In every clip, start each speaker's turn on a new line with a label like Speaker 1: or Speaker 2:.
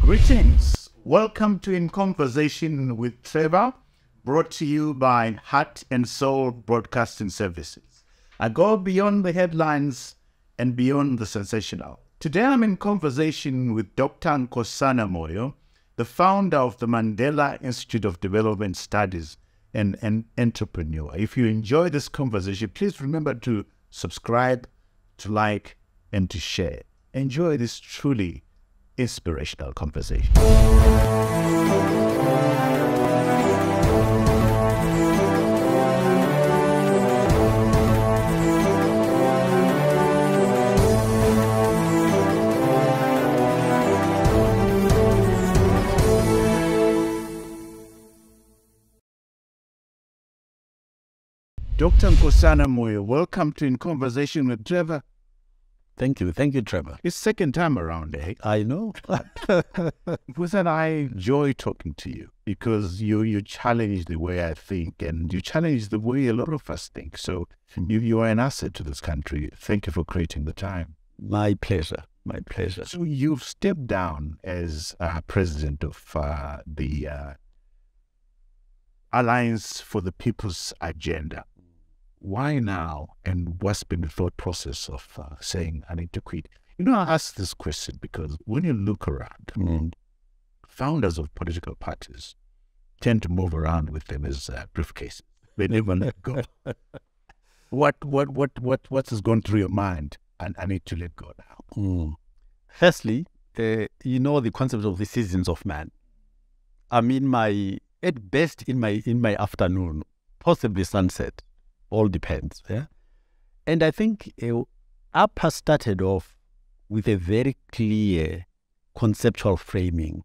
Speaker 1: Greetings. Welcome to In Conversation with Trevor, brought to you by Heart and Soul Broadcasting Services. I go beyond the headlines and beyond the sensational. Today I'm in conversation with Dr. Nkosana Moyo, the founder of the Mandela Institute of Development Studies and an entrepreneur. If you enjoy this conversation, please remember to subscribe, to like, and to share. Enjoy this truly inspirational conversation. Dr. Nkosana Moyo, welcome to In Conversation with Trevor.
Speaker 2: Thank you, Trevor.
Speaker 1: It's second time around, eh?
Speaker 2: I know.
Speaker 1: Because I enjoy talking to you because you challenge the way I think and you challenge the way a lot of us think. So you are an asset to this country. Thank you for creating the time.
Speaker 2: My pleasure. My pleasure.
Speaker 1: So you've stepped down as president of the Alliance for the People's Agenda. Why now? And what's been the thought process of saying I need to quit? You know, I ask this question because when you look around, founders of political parties tend to move around with them as briefcases. They never let go. What has gone through your mind? And I need to let go now.
Speaker 2: Firstly, you know the concept of the seasons of man. I'm at best in my afternoon, possibly sunset. All depends. Yeah? And I think APA started off with a very clear conceptual framing.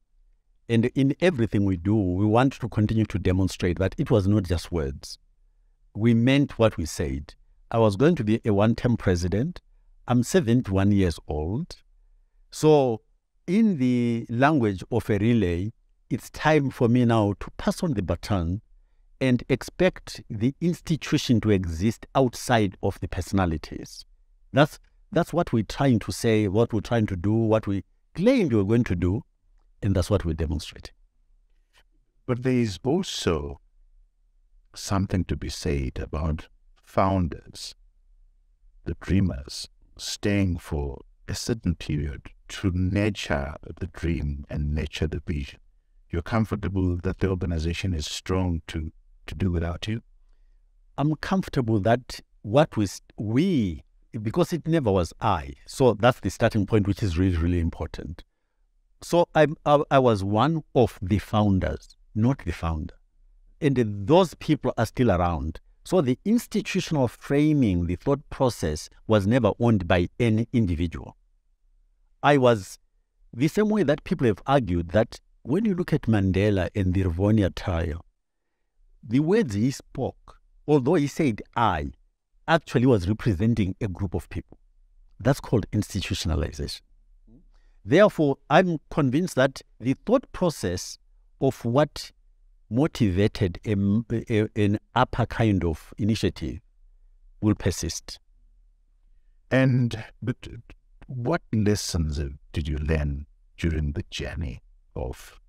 Speaker 2: And in everything we do, we want to continue to demonstrate that it was not just words. We meant what we said. I was going to be a one-term president. I'm 71 years old. So in the language of a relay, it's time for me now to pass on the baton and expect the institution to exist outside of the personalities. That's what we're trying to say, what we're trying to do, what we claimed we were going to do, and that's what we're demonstrating.
Speaker 1: But there is also something to be said about founders, the dreamers, staying for a certain period to nurture the dream and nurture the vision. You're comfortable that the organization is strong to do without you?
Speaker 2: I'm comfortable that what we, because it never was I. So that's the starting point, which is really, really important. So I was one of the founders, not the founder. And those people are still around. So the institutional framing, the thought process was never owned by any individual. I was the same way that people have argued that when you look at Mandela and the Rivonia trial, the words he spoke, although he said I, actually was representing a group of people. That's called institutionalization. Therefore, I'm convinced that the thought process of what motivated an upper kind of initiative will persist.
Speaker 1: But what lessons did you learn during the journey of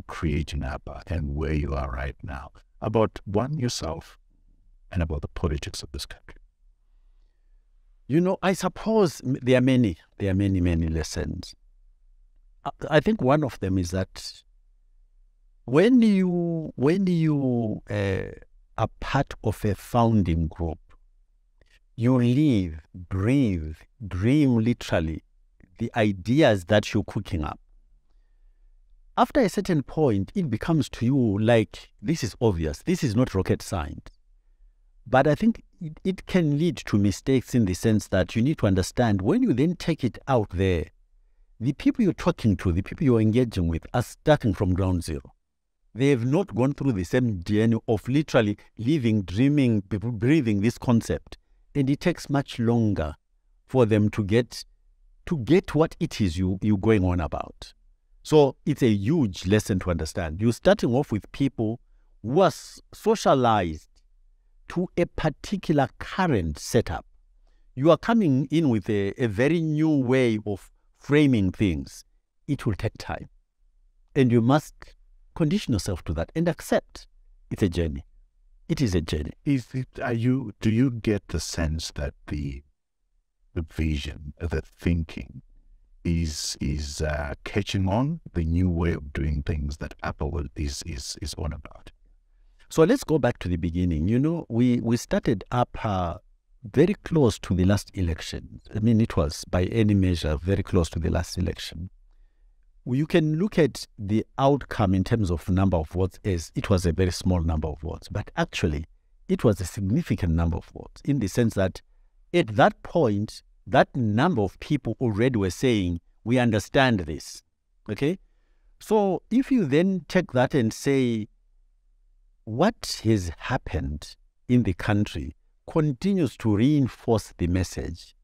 Speaker 1: creating APA and where you are right now? About one, yourself, and about the politics of this country.
Speaker 2: You know, I suppose there are many lessons. I think one of them is that when you are part of a founding group, you live, breathe, dream literally the ideas that you're cooking up. After a certain point, it becomes to you like, this is obvious, this is not rocket science. But I think it can lead to mistakes in the sense that you need to understand when you then take it out there, the people you're talking to, the people you're engaging with are starting from ground zero. They have not gone through the same journey of literally living, dreaming, breathing this concept. And it takes much longer for them to get what it is you're going on about. So it's a huge lesson to understand. You're starting off with people who are socialized to a particular current setup. You are coming in with a very new way of framing things. It will take time. And you must condition yourself to that and accept it's a journey. It is a journey.
Speaker 1: Do you get the sense that the vision, the thinking is catching on, the new way of doing things that Apple is on about?
Speaker 2: So let's go back to the beginning. We started up very close to the last election. I mean, it was by any measure very close to the last election. You can look at the outcome in terms of number of votes as it was a very small number of votes, but actually it was a significant number of votes in the sense that at that point, that number of people already were saying, we understand this, okay? So if you then take that and say, what has happened in the country continues to reinforce the message.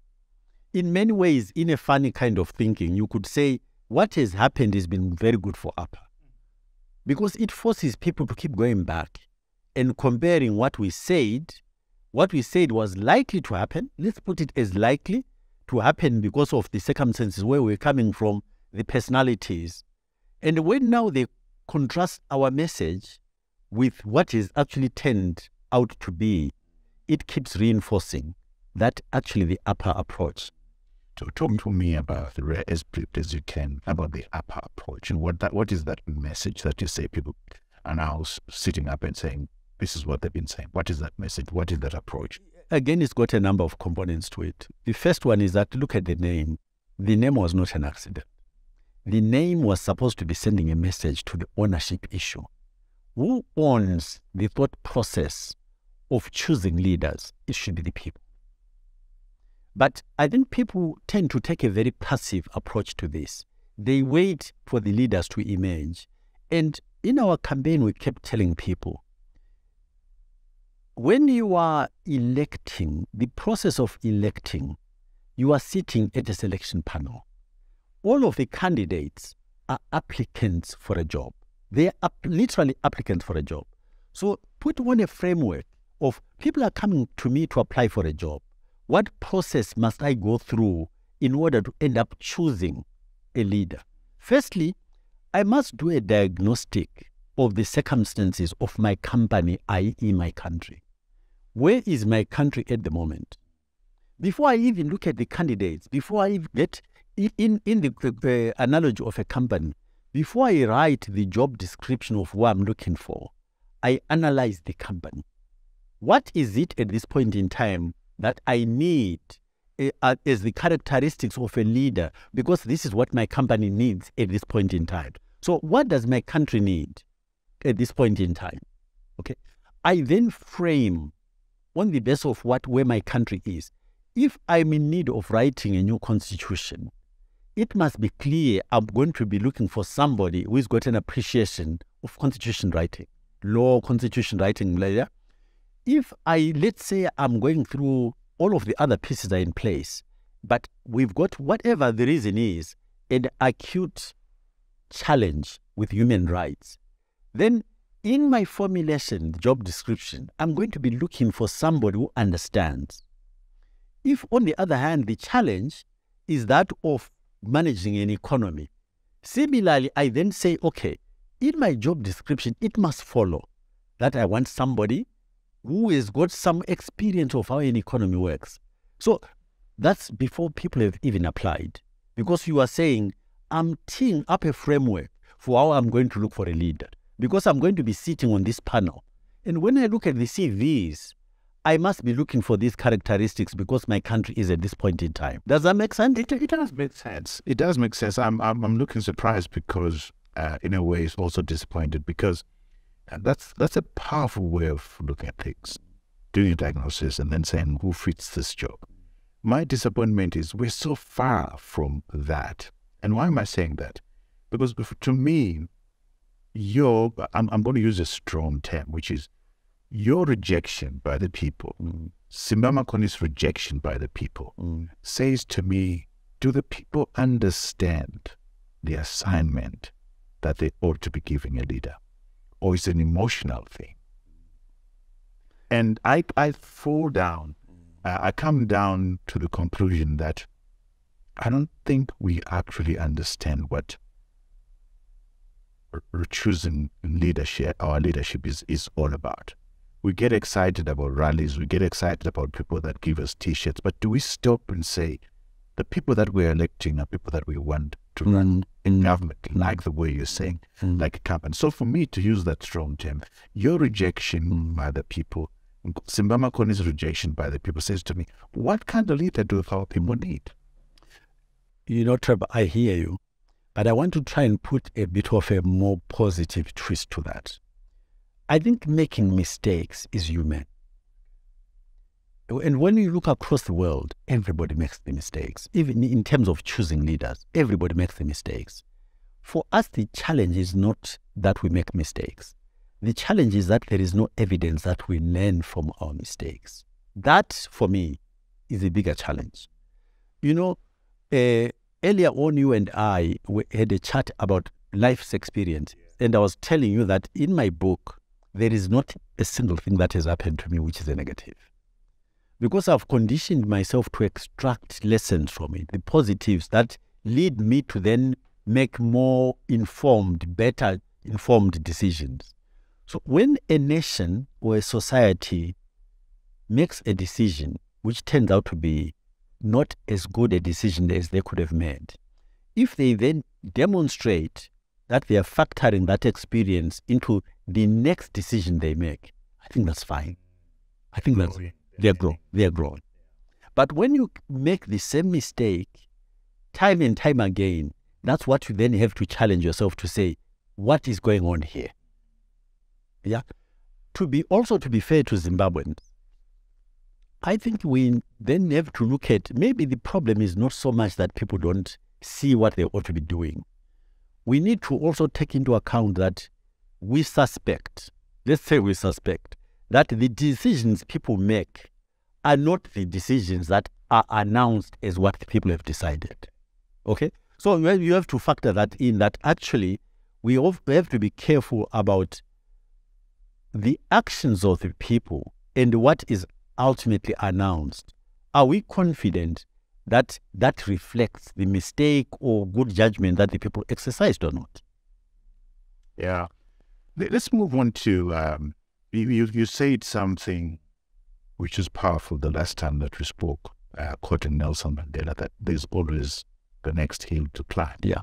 Speaker 2: In many ways, in a funny kind of thinking, you could say, what has happened has been very good for APA because it forces people to keep going back and comparing what we said was likely to happen. Let's put it as likely to happen because of the circumstances where we're coming from, the personalities. And when now they contrast our message with what is actually turned out to be, it keeps reinforcing that actually the APA approach.
Speaker 1: So talk to me about, as brief as you can, about the APA approach and what is that message that you say people are now sitting up and saying, this is what they've been saying. What is that message? What is that approach?
Speaker 2: Again, it's got a number of components to it. The first one is that look at the name. The name was not an accident. The name was supposed to be sending a message to the ownership issue. Who owns the thought process of choosing leaders? It should be the people. But I think people tend to take a very passive approach to this. They wait for the leaders to emerge. And in our campaign, we kept telling people, when you are electing, the process of electing, you are sitting at a selection panel. All of the candidates are applicants for a job. They are literally applicants for a job. So put on a framework of people are coming to me to apply for a job. What process must I go through in order to end up choosing a leader? Firstly, I must do a diagnostic of the circumstances of my company, i.e. my country. Where is my country at the moment? Before I even look at the candidates, before I get in the analogy of a company, before I write the job description of what I'm looking for, I analyze the company. What is it at this point in time that I need as the characteristics of a leader? Because this is what my company needs at this point in time. So what does my country need at this point in time? Okay. I then frame on the basis of where my country is. If I'm in need of writing a new constitution, it must be clear I'm going to be looking for somebody who has got an appreciation of constitution writing, law, constitution writing, layer. If let's say I'm going through all of the other pieces are in place, but we've got whatever the reason is, an acute challenge with human rights, then in my formulation, the job description, I'm going to be looking for somebody who understands. If, on the other hand, the challenge is that of managing an economy, similarly, I then say, okay, in my job description, it must follow that I want somebody who has got some experience of how an economy works. So that's before people have even applied. Because you are saying, I'm teeing up a framework for how I'm going to look for a leader. Because I'm going to be sitting on this panel. And when I look at the CVs, I must be looking for these characteristics because my country is at this point in time. Does that make sense?
Speaker 1: It does make sense. It does make sense. I'm looking surprised because, in a way, it's also disappointed because that's a powerful way of looking at things, doing a diagnosis and then saying who fits this job. My disappointment is we're so far from that. And why am I saying that? Because to me, I'm going to use a strong term, which is your rejection by the people, Simba Makoni's rejection by the people, says to me, do the people understand the assignment that they ought to be giving a leader? Or is it an emotional thing? And I fall down, I come down to the conclusion that I don't think we actually understand what choosing leadership, our leadership is all about. We get excited about rallies, we get excited about people that give us T-shirts, but do we stop and say, the people that we're electing are people that we want to run in government, like the way you're saying, like a company. So for me, to use that strong term, your rejection by the people, Zimbabwe Koni's rejection by the people says to me, what kind of leader do our people need?
Speaker 2: You know, Trevor, I hear you, but I want to try and put a bit of a more positive twist to that. I think making mistakes is human. And when you look across the world, everybody makes the mistakes. Even in terms of choosing leaders, everybody makes the mistakes. For us, the challenge is not that we make mistakes. The challenge is that there is no evidence that we learn from our mistakes. That, for me, is a bigger challenge. You know, earlier on, you and I had a chat about life's experience. And I was telling you that in my book, there is not a single thing that has happened to me which is a negative. Because I've conditioned myself to extract lessons from it, the positives that lead me to then make more informed, better informed decisions. So when a nation or a society makes a decision which turns out to be not as good a decision as they could have made, if they then demonstrate that they are factoring that experience into the next decision they make, I think that's fine. I think that's they're grown. But when you make the same mistake time and time again, that's what you then have to challenge yourself to say, what is going on here? Yeah. To be fair to Zimbabweans, I think we then have to look at, maybe the problem is not so much that people don't see what they ought to be doing. We need to also take into account that we suspect, that the decisions people make are not the decisions that are announced as what the people have decided. Okay? So you have to factor that in, that actually we have to be careful about the actions of the people and what is ultimately announced. Are we confident that that reflects the mistake or good judgment that the people exercised or not?
Speaker 1: Yeah. Let's move on to, you said something which is powerful the last time that we spoke, quoting Nelson Mandela, that there's always the next hill to climb.
Speaker 2: Yeah.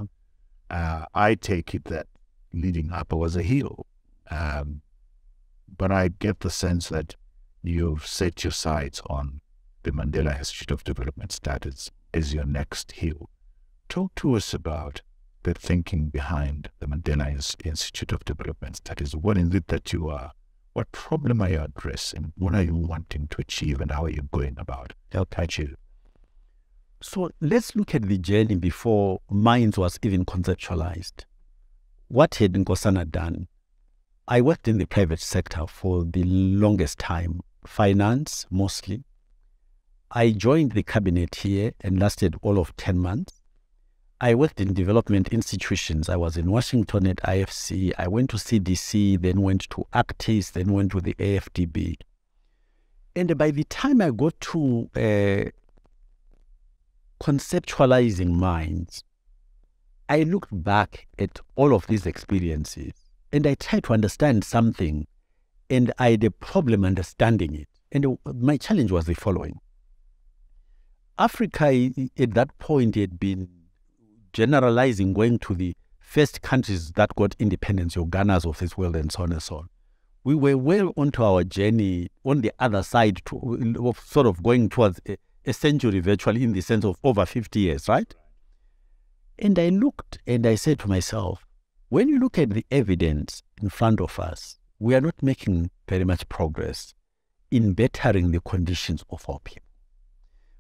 Speaker 1: I take it that leading up was a hill, but I get the sense that you've set your sights on the Mandela Institute of Development Studies as your next hill. Talk to us about the thinking behind the Mandela Institute of Development Studies. What is it that you are? What problem are you addressing? What are you wanting to achieve, and how are you going about achieving?
Speaker 2: So let's look at the journey before Minds was even conceptualized. What had Nkosana done? I worked in the private sector for the longest time, finance mostly. I joined the cabinet here and lasted all of 10 months. I worked in development institutions. I was in Washington at IFC. I went to CDC, then went to Actis, then went to the AFDB. And by the time I got to conceptualizing Minds, I looked back at all of these experiences and I tried to understand something, and I had a problem understanding it. And my challenge was the following. Africa at that point had been generalizing, going to the first countries that got independence, your Ghanas of this world and so on and so on. We were well onto our journey on the other side, of sort of going towards a century virtually, in the sense of over 50 years, right? And I looked and I said to myself, when you look at the evidence in front of us, we are not making very much progress in bettering the conditions of our people.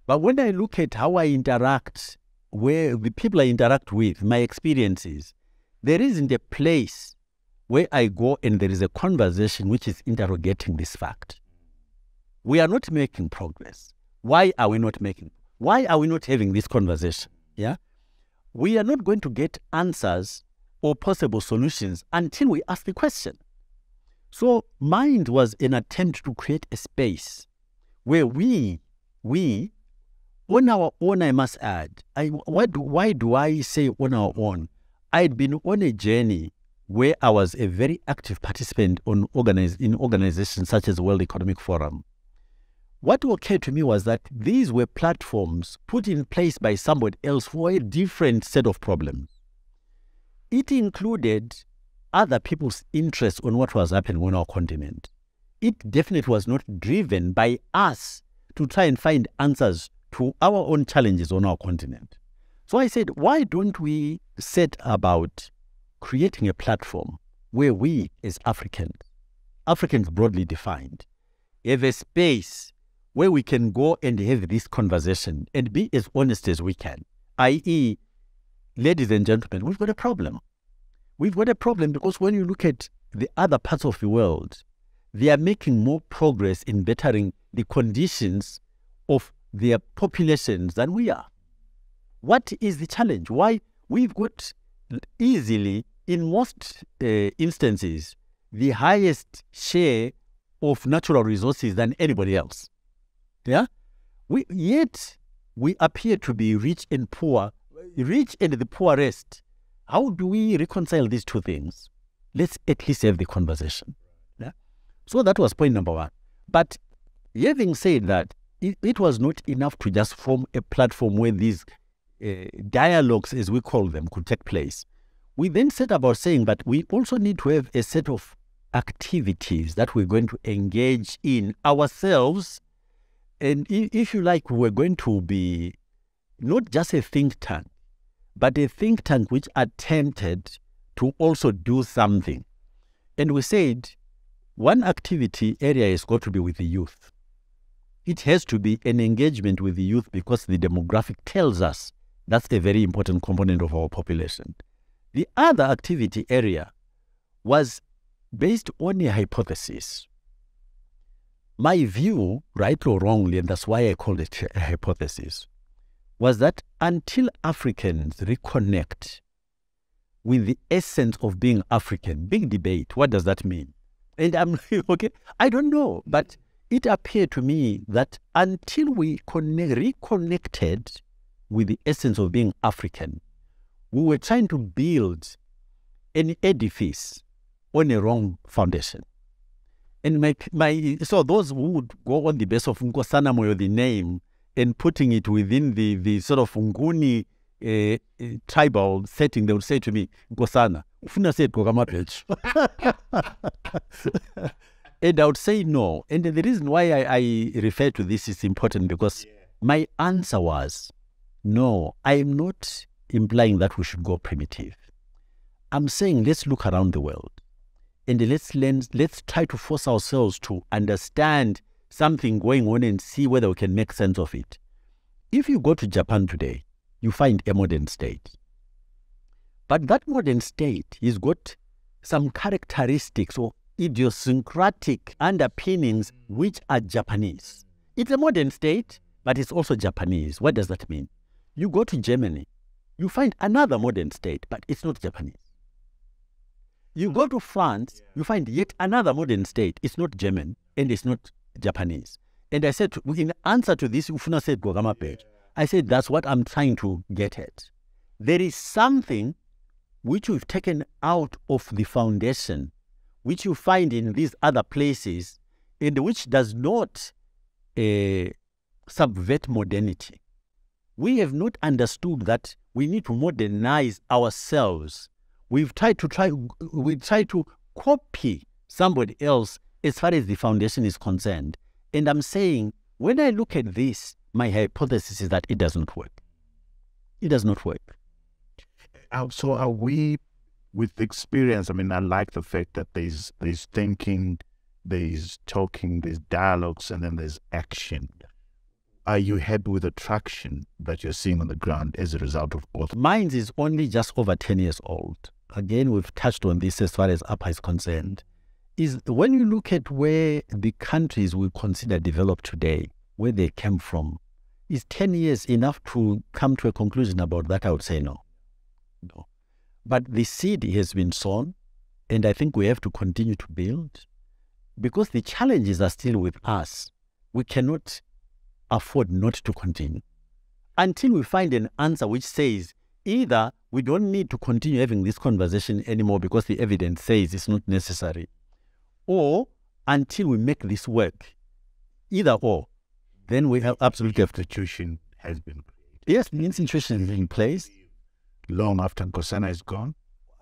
Speaker 2: But when I look at how I interact, where the people I interact with, my experiences, there isn't a place where I go and there is a conversation which is interrogating this fact. We are not making progress. Why are we not having this conversation? Yeah? We are not going to get answers or possible solutions until we ask the question. So Mind was an attempt to create a space where we on our own, I must add, why do I say on our own? I'd been on a journey where I was a very active participant in organizations such as the World Economic Forum, what occurred to me was that these were platforms put in place by somebody else for a different set of problems. It included other people's interests on what was happening on our continent. It definitely was not driven by us to try and find answers to our own challenges on our continent. So I said, why don't we set about creating a platform where we as Africans broadly defined, have a space where we can go and have this conversation and be as honest as we can, i.e., ladies and gentlemen, we've got a problem. We've got a problem because when you look at the other parts of the world, they are making more progress in bettering the conditions of their populations than we are. What is the challenge? Why we've got easily, in most instances, the highest share of natural resources than anybody else. Yeah? Yet we appear to be rich and poor, rich and the poorest. How do we reconcile these two things? Let's at least have the conversation. Yeah? So that was point number one. But having said that, it was not enough to just form a platform where these dialogues, as we call them, could take place. We then set about saying that we also need to have a set of activities that we're going to engage in ourselves. And if you like, we're going to be not just a think tank, but a think tank which attempted to also do something. And we said one activity area has got to be with the youth. It has to be an engagement with the youth because the demographic tells us that's a very important component of our population. The other activity area was based on a hypothesis. My view, right or wrongly, and that's why I called it a hypothesis, was that until Africans reconnect with the essence of being African, big debate, what does that mean? And I'm, okay, I don't know, but it appeared to me that until we reconnected with the essence of being African, we were trying to build an edifice on a wrong foundation. And so those who would go on the base of Nkosana Moyo, the name, and putting it within the sort of Nguni tribal setting, they would say to me, Nkosana, ufuna say Kokama page. And I would say no. And the reason why I refer to this is important because my answer was, no, I am not implying that we should go primitive. I'm saying let's look around the world and let's try to force ourselves to understand something going on and see whether we can make sense of it. If you go to Japan today, you find a modern state. But that modern state has got some characteristics or idiosyncratic underpinnings which are Japanese. It's a modern state, but it's also Japanese. What does that mean? You go to Germany, you find another modern state, but it's not Japanese. You go to France, you find yet another modern state. It's not German and it's not Japanese. And I said, in answer to this, Ufuna said, Gogama page. I said, that's what I'm trying to get at. There is something which we've taken out of the foundation, which you find in these other places, and which does not subvert modernity. We have not understood that we need to modernize ourselves. We try to copy somebody else as far as the foundation is concerned. And I'm saying, when I look at this, my hypothesis is that it doesn't work. It does not work.
Speaker 1: So are we, with experience, I mean, I like the fact that there's thinking, there's talking, there's dialogues, and then there's action. Are you happy with the traction that you're seeing on the ground as a result of both?
Speaker 2: Mine is only just over 10 years old. Again, we've touched on this as far as APA is concerned. Is when you look at where the countries we consider developed today, where they came from, is 10 years enough to come to a conclusion about that? I would say no. No. But the seed has been sown, and I think we have to continue to build because the challenges are still with us. We cannot afford not to continue until we find an answer which says Either we don't need to continue having this conversation anymore because the evidence says it's not necessary, or until we make this work, either or, then we have absolutely
Speaker 1: institution has been created.
Speaker 2: Yes, the institution is in place.
Speaker 1: Long after Nkosana is gone?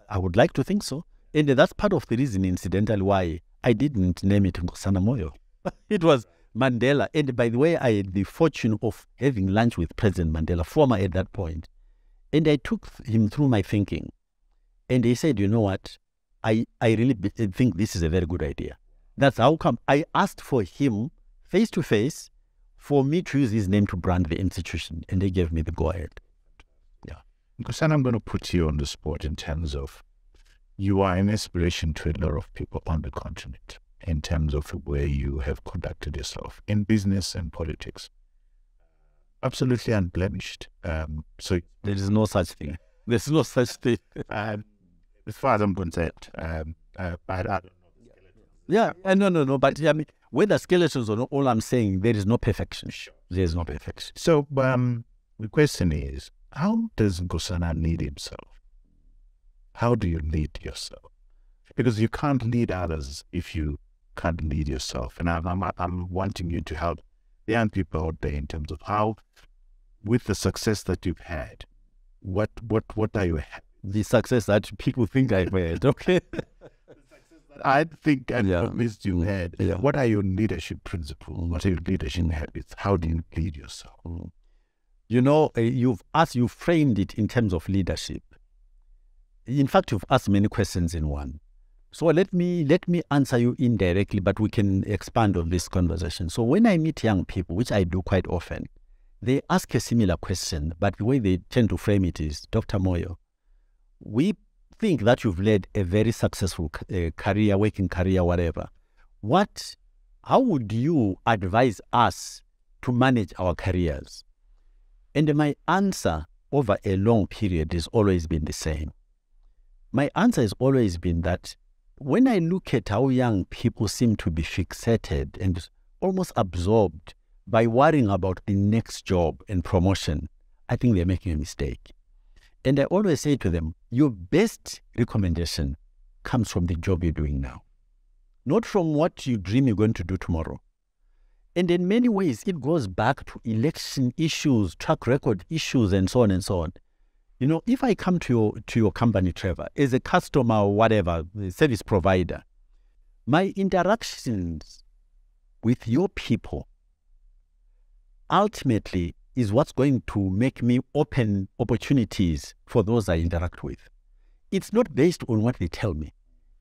Speaker 2: I would like to think so. And that's part of the reason, incidentally, why I didn't name it Nkosana Moyo. It was Mandela. And by the way, I had the fortune of having lunch with President Mandela, former at that point. And I took him through my thinking. And he said, you know what? I really think this is a very good idea. That's how come I asked for him face to face for me to use his name to brand the institution. And they gave me the go-ahead. Yeah.
Speaker 1: Nkosana, I'm going to put you on the spot in terms of you are an inspiration to a lot of people on the continent in terms of the way you have conducted yourself in business and politics. Absolutely unblemished. So
Speaker 2: there is no such thing. There's no such thing.
Speaker 1: As far as I'm concerned, I don't know.
Speaker 2: Yeah, no. But I mean, whether skeletons or not, all I'm saying, there is no perfection.
Speaker 1: Sure.
Speaker 2: There is no perfection.
Speaker 1: So the question is, how does Nkosana lead himself? How do you lead yourself? Because you can't lead others if you can't lead yourself. And I'm wanting you to help the young people out there in terms of how, with the success that you've had, what are you?
Speaker 2: The success that people think I've had, okay?
Speaker 1: I think at least you had.
Speaker 2: Yeah.
Speaker 1: What are your leadership principles? What are your leadership habits? How do you lead yourself?
Speaker 2: You know, you framed it in terms of leadership. In fact, you've asked many questions in one. So let me answer you indirectly, but we can expand on this conversation. So when I meet young people, which I do quite often, they ask a similar question, but the way they tend to frame it is, Dr. Moyo, we think that you've led a very successful career, working career, whatever. How would you advise us to manage our careers? And my answer over a long period has always been the same. My answer has always been that when I look at how young people seem to be fixated and almost absorbed by worrying about the next job and promotion, I think they're making a mistake. And I always say to them, your best recommendation comes from the job you're doing now, not from what you dream you're going to do tomorrow. And in many ways, it goes back to election issues, track record issues, and so on and so on. You know, if I come to your company, Trevor, as a customer or whatever, the service provider, my interactions with your people ultimately is what's going to make me open opportunities for those I interact with. It's not based on what they tell me.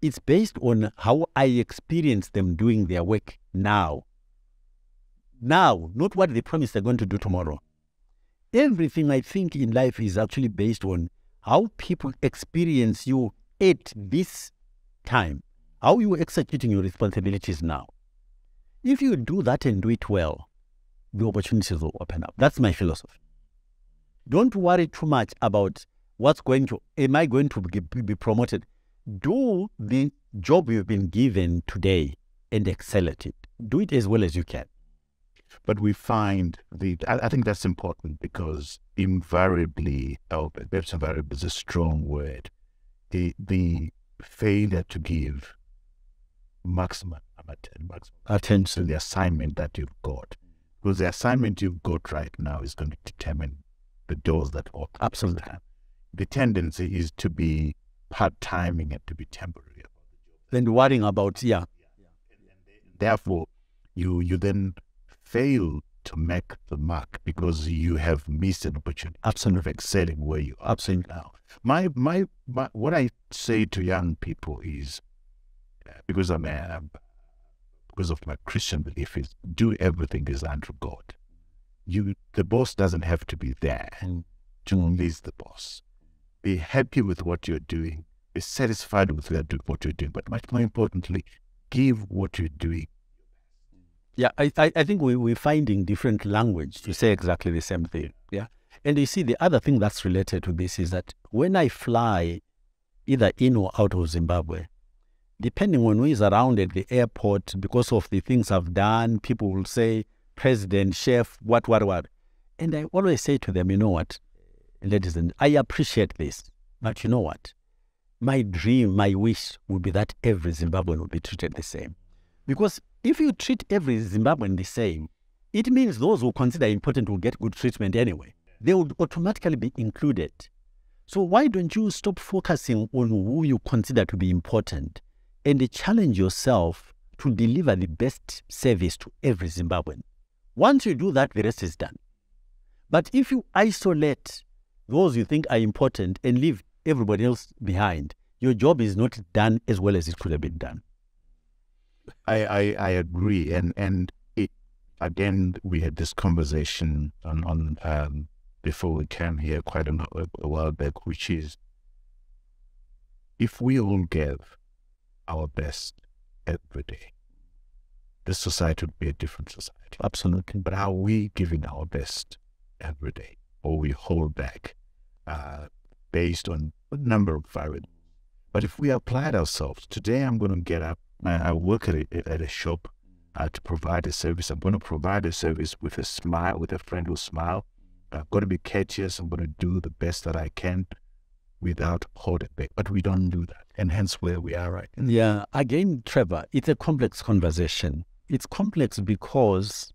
Speaker 2: It's based on how I experience them doing their work now. Now, not what they promise they're going to do tomorrow. Everything I think in life is actually based on how people experience you at this time, how you are executing your responsibilities now. If you do that and do it well, the opportunities will open up. That's my philosophy. Don't worry too much about am I going to be promoted? Do the job you've been given today and excel at it. Do it as well as you can.
Speaker 1: But we find I think that's important because invariably, perhaps invariably is a strong word, the failure to give maximum attention to the assignment that you've got. Because the assignment you've got right now is going to determine the doors that open.
Speaker 2: Absolutely.
Speaker 1: The tendency is to be part-timing and to be temporary.
Speaker 2: Then worrying about,
Speaker 1: Therefore, you then fail to make the mark because you have missed an opportunity of excelling where you are now. My what I say to young people is, because of my Christian belief, is do everything is unto God. The boss doesn't have to be there to please the boss. Be happy with what you're doing. Be satisfied with what you're doing. But much more importantly, give what you're doing.
Speaker 2: Yeah, I think we're finding different language to say exactly the same thing. Yeah. And you see, the other thing that's related to this is that when I fly either in or out of Zimbabwe, depending on who is around at the airport, because of the things I've done, people will say, President, Chef, what. And I always say to them, you know what? ladies and I appreciate this. But you know what? My dream, my wish would be that every Zimbabwean would be treated the same. Because if you treat every Zimbabwean the same, it means those who consider important will get good treatment anyway. They would automatically be included. So why don't you stop focusing on who you consider to be important and challenge yourself to deliver the best service to every Zimbabwean? Once you do that, the rest is done. But if you isolate those you think are important and leave everybody else behind, your job is not done as well as it could have been done.
Speaker 1: I agree. And it, again, we had this conversation on before we came here quite a while back, which is, if we all gave our best every day, this society would be a different society.
Speaker 2: Absolutely.
Speaker 1: But are we giving our best every day, or we hold back based on a number of variables? But if we applied ourselves, today I'm going to get up, I work at a shop to provide a service. I'm going to provide a service with a smile, with a friendly smile. I've got to be courteous. I'm going to do the best that I can without holding back. But we don't do that. And hence where we are right now.
Speaker 2: Yeah. Again, Trevor, it's a complex conversation. It's complex because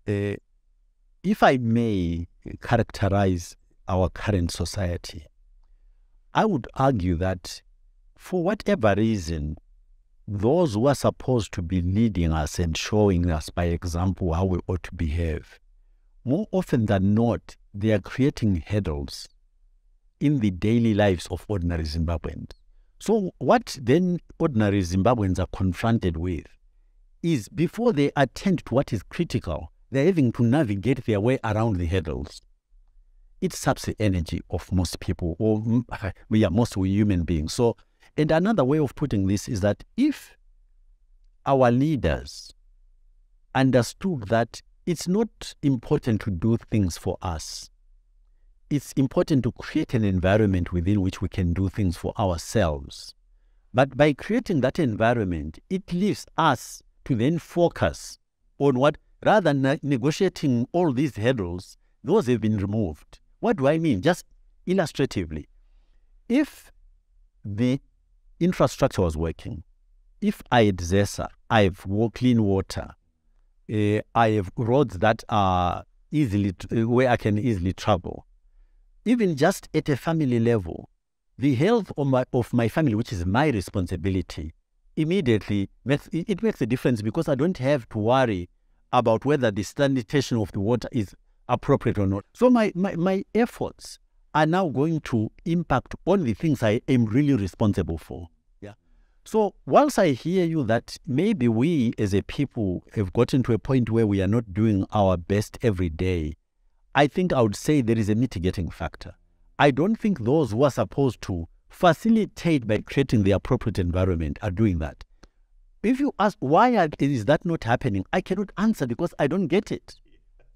Speaker 2: if I may characterize our current society, I would argue that for whatever reason, those who are supposed to be leading us and showing us by example how we ought to behave, more often than not, they are creating hurdles in the daily lives of ordinary Zimbabweans. So what then ordinary Zimbabweans are confronted with is, before they attend to what is critical, they're having to navigate their way around the hurdles. It saps the energy of most people, or most human beings. So, and another way of putting this is that if our leaders understood that it's not important to do things for us, it's important to create an environment within which we can do things for ourselves. But by creating that environment, it leaves us to then focus on what, rather than negotiating all these hurdles, those have been removed. What do I mean? Just illustratively, if the infrastructure was working, if I had ZESA, I have clean water, I have roads that are easily, where I can easily travel, even just at a family level, the health of my family, which is my responsibility, immediately makes a difference, because I don't have to worry about whether the sanitation of the water is appropriate or not. So my efforts are now going to impact on the things I am really responsible for. Yeah. So whilst I hear you that maybe we as a people have gotten to a point where we are not doing our best every day, I think I would say there is a mitigating factor. I don't think those who are supposed to facilitate by creating the appropriate environment are doing that. If you ask why is that not happening, I cannot answer, because I don't get it.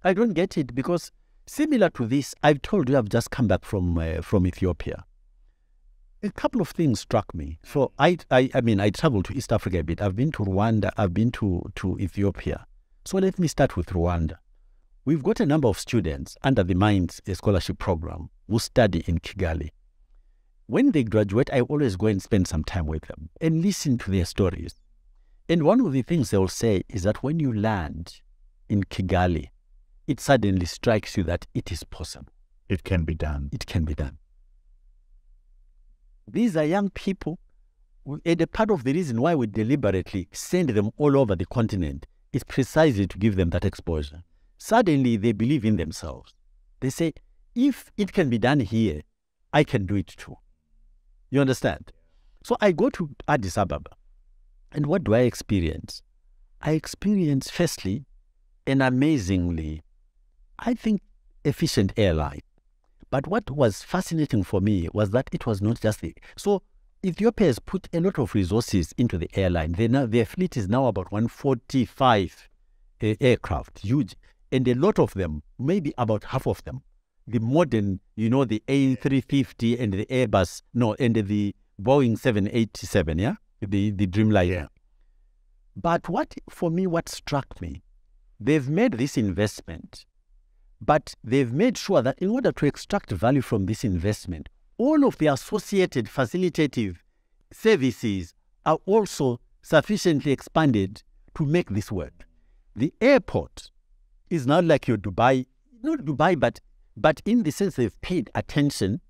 Speaker 2: I don't get it, because similar to this, I've told you I've just come back from Ethiopia. A couple of things struck me. So I mean, I traveled to East Africa a bit. I've been to Rwanda. I've been to Ethiopia. So let me start with Rwanda. We've got a number of students under the Minds Scholarship Program who study in Kigali. When they graduate, I always go and spend some time with them and listen to their stories. And one of the things they'll say is that when you land in Kigali, it suddenly strikes you that it is possible.
Speaker 1: It can be done.
Speaker 2: It can be done. These are young people, and a part of the reason why we deliberately send them all over the continent is precisely to give them that exposure. Suddenly, they believe in themselves. They say, if it can be done here, I can do it too. You understand? So I go to Addis Ababa, and what do I experience? I experience, firstly, an amazingly, I think, efficient airline. But what was fascinating for me was that it was not just so Ethiopia has put a lot of resources into the airline. Their fleet is now about 145 aircraft, huge. And a lot of them, maybe about half of them, the modern, the A350 and the Airbus, and the Boeing 787, yeah? The Dreamliner. Yeah. But what struck me, they've made this investment, But they've made sure that in order to extract value from this investment, all of the associated facilitative services are also sufficiently expanded to make this work. The airport is not like your Dubai, not Dubai, but in the sense they've paid attention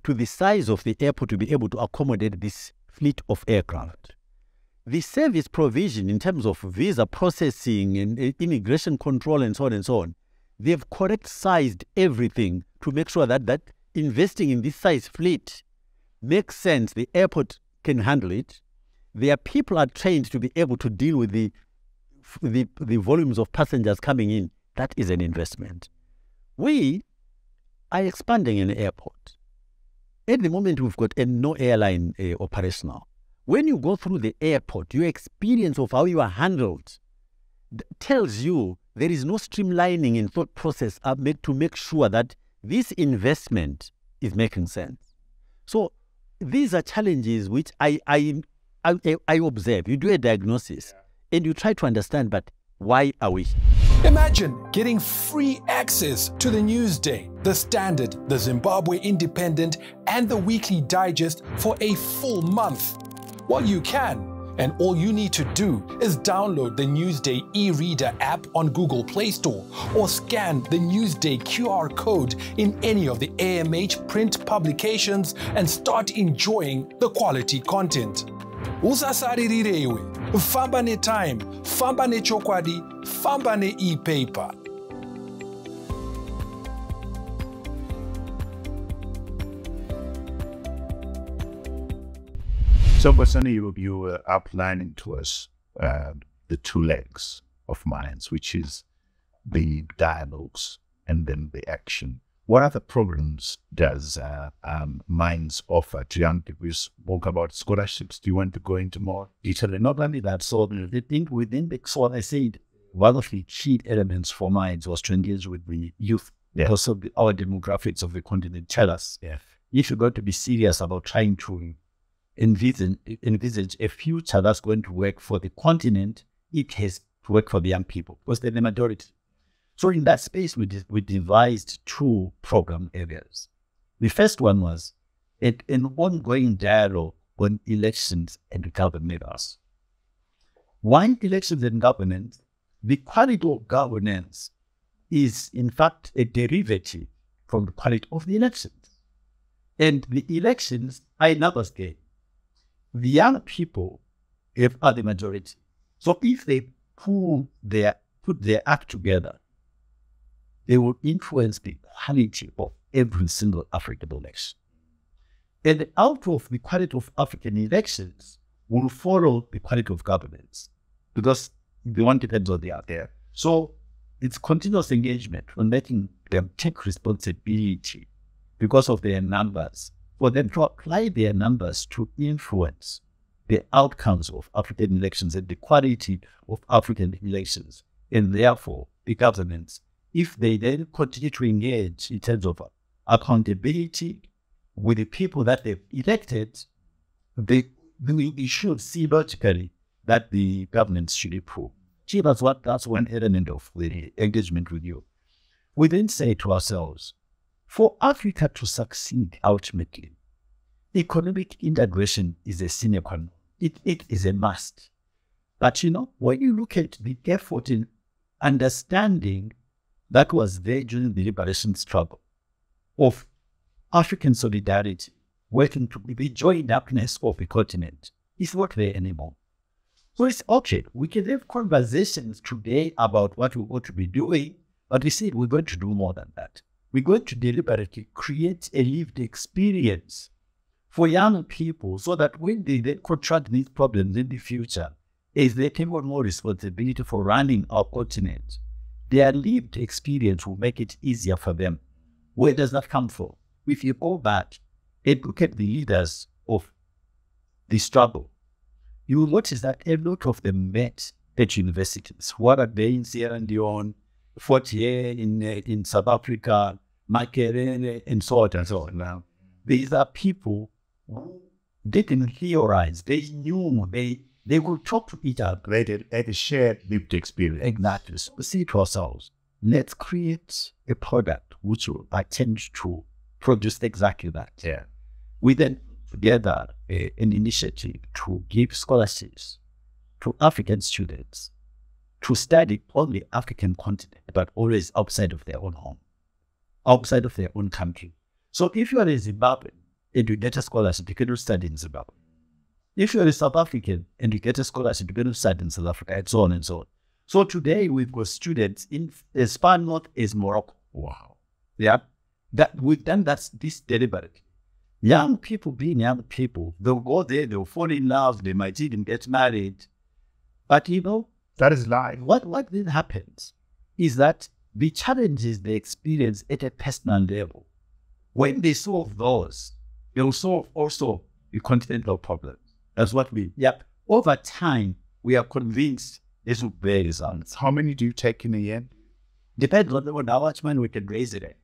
Speaker 2: to the size of the airport to be able to accommodate this fleet of aircraft. The service provision in terms of visa processing and immigration control and so on, they've correct-sized everything to make sure that investing in this size fleet makes sense. The airport can handle it. Their people are trained to be able to deal with the volumes of passengers coming in. That is an investment. We are expanding an airport. At the moment, we've got no airline operational. When you go through the airport, your experience of how you are handled tells you there is no streamlining in thought process to make sure that this investment is making sense. So these are challenges which I observe. You do a diagnosis and you try to understand, but why are we?
Speaker 3: Imagine getting free access to the Newsday, the Standard, the Zimbabwe Independent, and the Weekly Digest for a full month. Well, you can, and all you need to do is download the Newsday e-reader app on Google Play Store or scan the Newsday QR code in any of the AMH print publications and start enjoying the quality content. Usasaririrewe, famba ne time, famba ne chokwadi, famba ne e-paper.
Speaker 1: So, Nkosana, you were outlining to us the two legs of minds, which is the dialogues and then the action. What other programs does Minds offer to young people? You spoke about scholarships. Do you want to go into more detail?
Speaker 4: Not only that, so I think within the, so I said, one of the key elements for Minds was to engage with the youth. Because of our demographics of the continent tell us, if you're going to be serious about trying to envisage a future that's going to work for the continent, it has to work for the young people, because they're the majority. So in that space, we devised two program areas. The first one was an ongoing dialogue on elections and governance. Why elections and governance? The quality of governance is, in fact, a derivative from the quality of the elections. And the elections are a numbers game. The young people are the majority. So if they put their act together, they will influence the quality of every single African election. And out of the quality of African elections will follow the quality of governance, because the one depends on the other. So it's continuous engagement on making them take responsibility because of their numbers, for them to apply their numbers to influence the outcomes of African elections and the quality of African elections, and therefore the governance. If they then continue to engage in terms of accountability with the people that they've elected, we should see logically that the governance should improve. That's one element of the engagement with you. We then say to ourselves, for Africa to succeed ultimately, economic integration is a sine qua non. It is a must. But when you look at the effort in understanding that was there during the liberation struggle of African solidarity, working to the joint upness of the continent, is not there anymore. So it's okay. We can have conversations today about what we ought to be doing, but we said we're going to do more than that. We're going to deliberately create a lived experience for young people so that when they then confront these problems in the future, as they take on more responsibility for running our continent, their lived experience will make it easier for them. Where does that come from? If you go back and look at the leaders of the struggle, you will notice that a lot of them met at universities. What are they in Sierra Leone, Fortier in South Africa, Makerere, and so on and so on. Now, these are people who didn't theorize. They knew, they would talk to each other.
Speaker 1: They had a shared lived experience.
Speaker 4: Exactly. So we see to ourselves, let's create a product which will attempt to produce exactly that.
Speaker 1: Yeah.
Speaker 4: We then put together an initiative to give scholarships to African students to study on the African continent, but always outside of their own home, outside of their own country. So if you are a Zimbabwean and you get a scholarship, you can study in Zimbabwe. If you are a South African and you get a scholarship, you can study in South Africa, and so on and so on. So today we've got students in as far north as Morocco.
Speaker 1: Wow.
Speaker 4: Yeah. That we've done this deliberately. Young people being young people, they'll go there, they'll fall in love, they might even get married. But you know,
Speaker 1: that is life.
Speaker 4: What then happens is that the challenges they experience at a personal level, when they solve those, they'll solve also the continental problems. That's what over time, we are convinced this will bear results.
Speaker 1: How many do you take in a year?
Speaker 4: Depends on how much money we can raise it.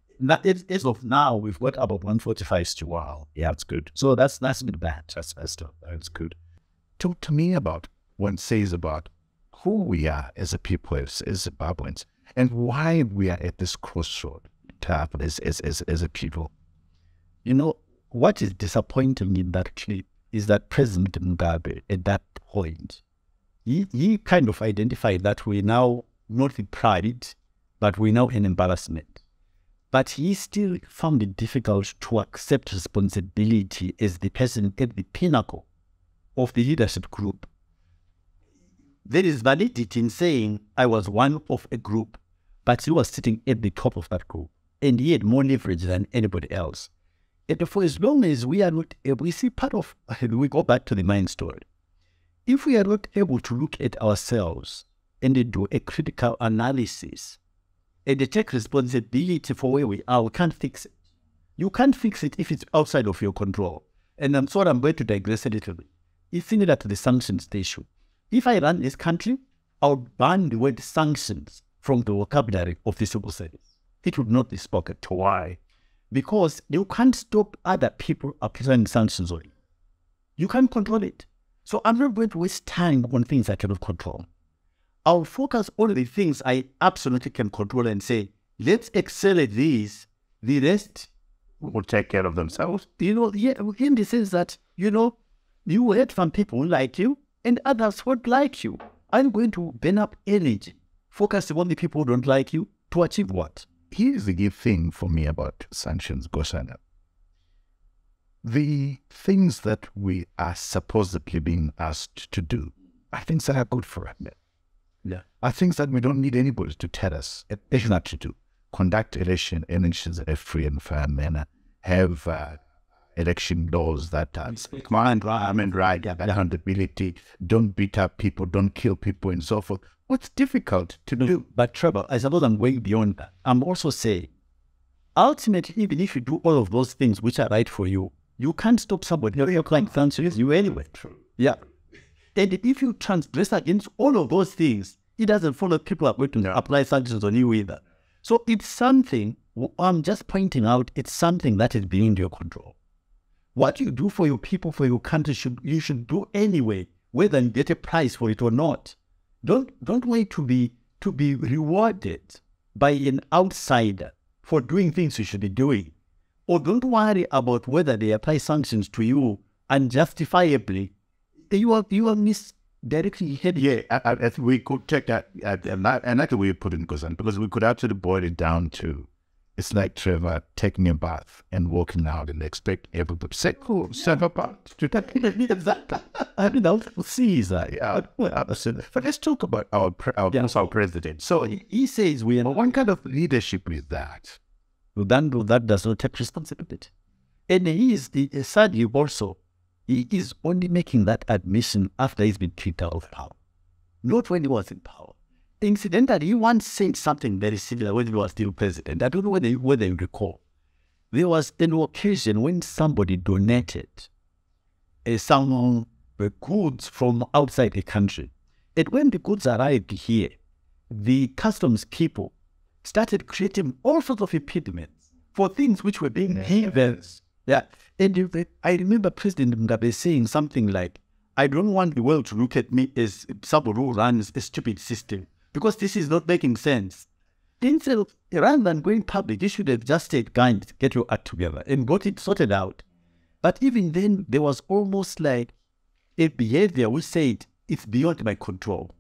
Speaker 4: As of now, we've got about 145 students.
Speaker 1: Wow. Yeah, that's good.
Speaker 4: So that's not bad.
Speaker 1: That's good. Talk to me about what says about who we are as a people, as Zimbabweans, and why we are at this crossroad as a people.
Speaker 4: You know, what is disappointing in that clip is that President Mugabe, at that point, he kind of identified that we're now not in pride, but we're now an embarrassment. But he still found it difficult to accept responsibility as the person at the pinnacle of the leadership group. There is validity in saying I was one of a group, but he was sitting at the top of that group, and he had more leverage than anybody else. And for as long as we are not able, we see we go back to the mind story. If we are not able to look at ourselves and do a critical analysis and take responsibility for where we are, we can't fix it. You can't fix it if it's outside of your control. And I'm sorry, I'm going to digress a little bit. It's similar to the sanctions issue. If I run this country, I'll ban the word sanctions from the vocabulary of the civil service. It would not be spoken.
Speaker 1: Why?
Speaker 4: Because you can't stop other people applying sanctions on you. You can't control it. So I'm not going to waste time on things I cannot control. I'll focus on the things I absolutely can control and say, let's excel at these. The rest
Speaker 1: will take care of themselves.
Speaker 4: You know, in the sense that, you know, you will have some people who like you and others won't like you. I'm going to burn up energy, focus on the people who don't like you to achieve what?
Speaker 1: Here's the good thing for me about sanctions, Nkosana. The things that we are supposedly being asked to do are things that are good for us.
Speaker 4: Yeah.
Speaker 1: Are things that we don't need anybody to tell us not to do. Conduct elections in a free and fair manner. Have election laws that speak environment right, accountability, don't beat up people, don't kill people, and so forth. What's difficult to do?
Speaker 4: But Trevor, I suppose I'm going beyond that. I'm also saying, ultimately, even if you do all of those things which are right for you, you can't stop somebody who applying sanctions you anyway.
Speaker 1: True.
Speaker 4: Yeah. And if you transgress against all of those things, it doesn't follow people are going to apply sanctions on you either. So it's something, I'm just pointing out, it's something that is beyond your control. What you do for your people, for your country, you should do anyway, whether you get a prize for it or not. Don't wait to be rewarded by an outsider for doing things you should be doing. Or don't worry about whether they apply sanctions to you unjustifiably. You are misdirecting headed.
Speaker 1: Yeah, I think we could take that, and that's the way you put it, Nkosana, because we could actually boil it down to, it's like Trevor taking a bath and walking out and expect everybody to say, "Cool, set up to take
Speaker 4: exactly." I mean, I'll see that.
Speaker 1: Yeah, but let's talk about our president. So
Speaker 4: he says we are.
Speaker 1: What kind of leadership is that?
Speaker 4: That does not take responsibility, and sadly also, he is only making that admission after he's been kicked out of power, not when he was in power. Incidentally, he once said something very similar when he was still president. I don't know whether you recall. There was an occasion when somebody donated some goods from outside the country. And when the goods arrived here, the customs people started creating all sorts of impediments for things which were being given. Yeah. And I remember President Mugabe saying something like, I don't want the world to look at me as somebody who runs a stupid system, because this is not making sense.
Speaker 2: instead of, rather than going public, you should have just said, guys, get your act together and got it sorted out. But even then, there was almost like a behavior which said, it's beyond my control.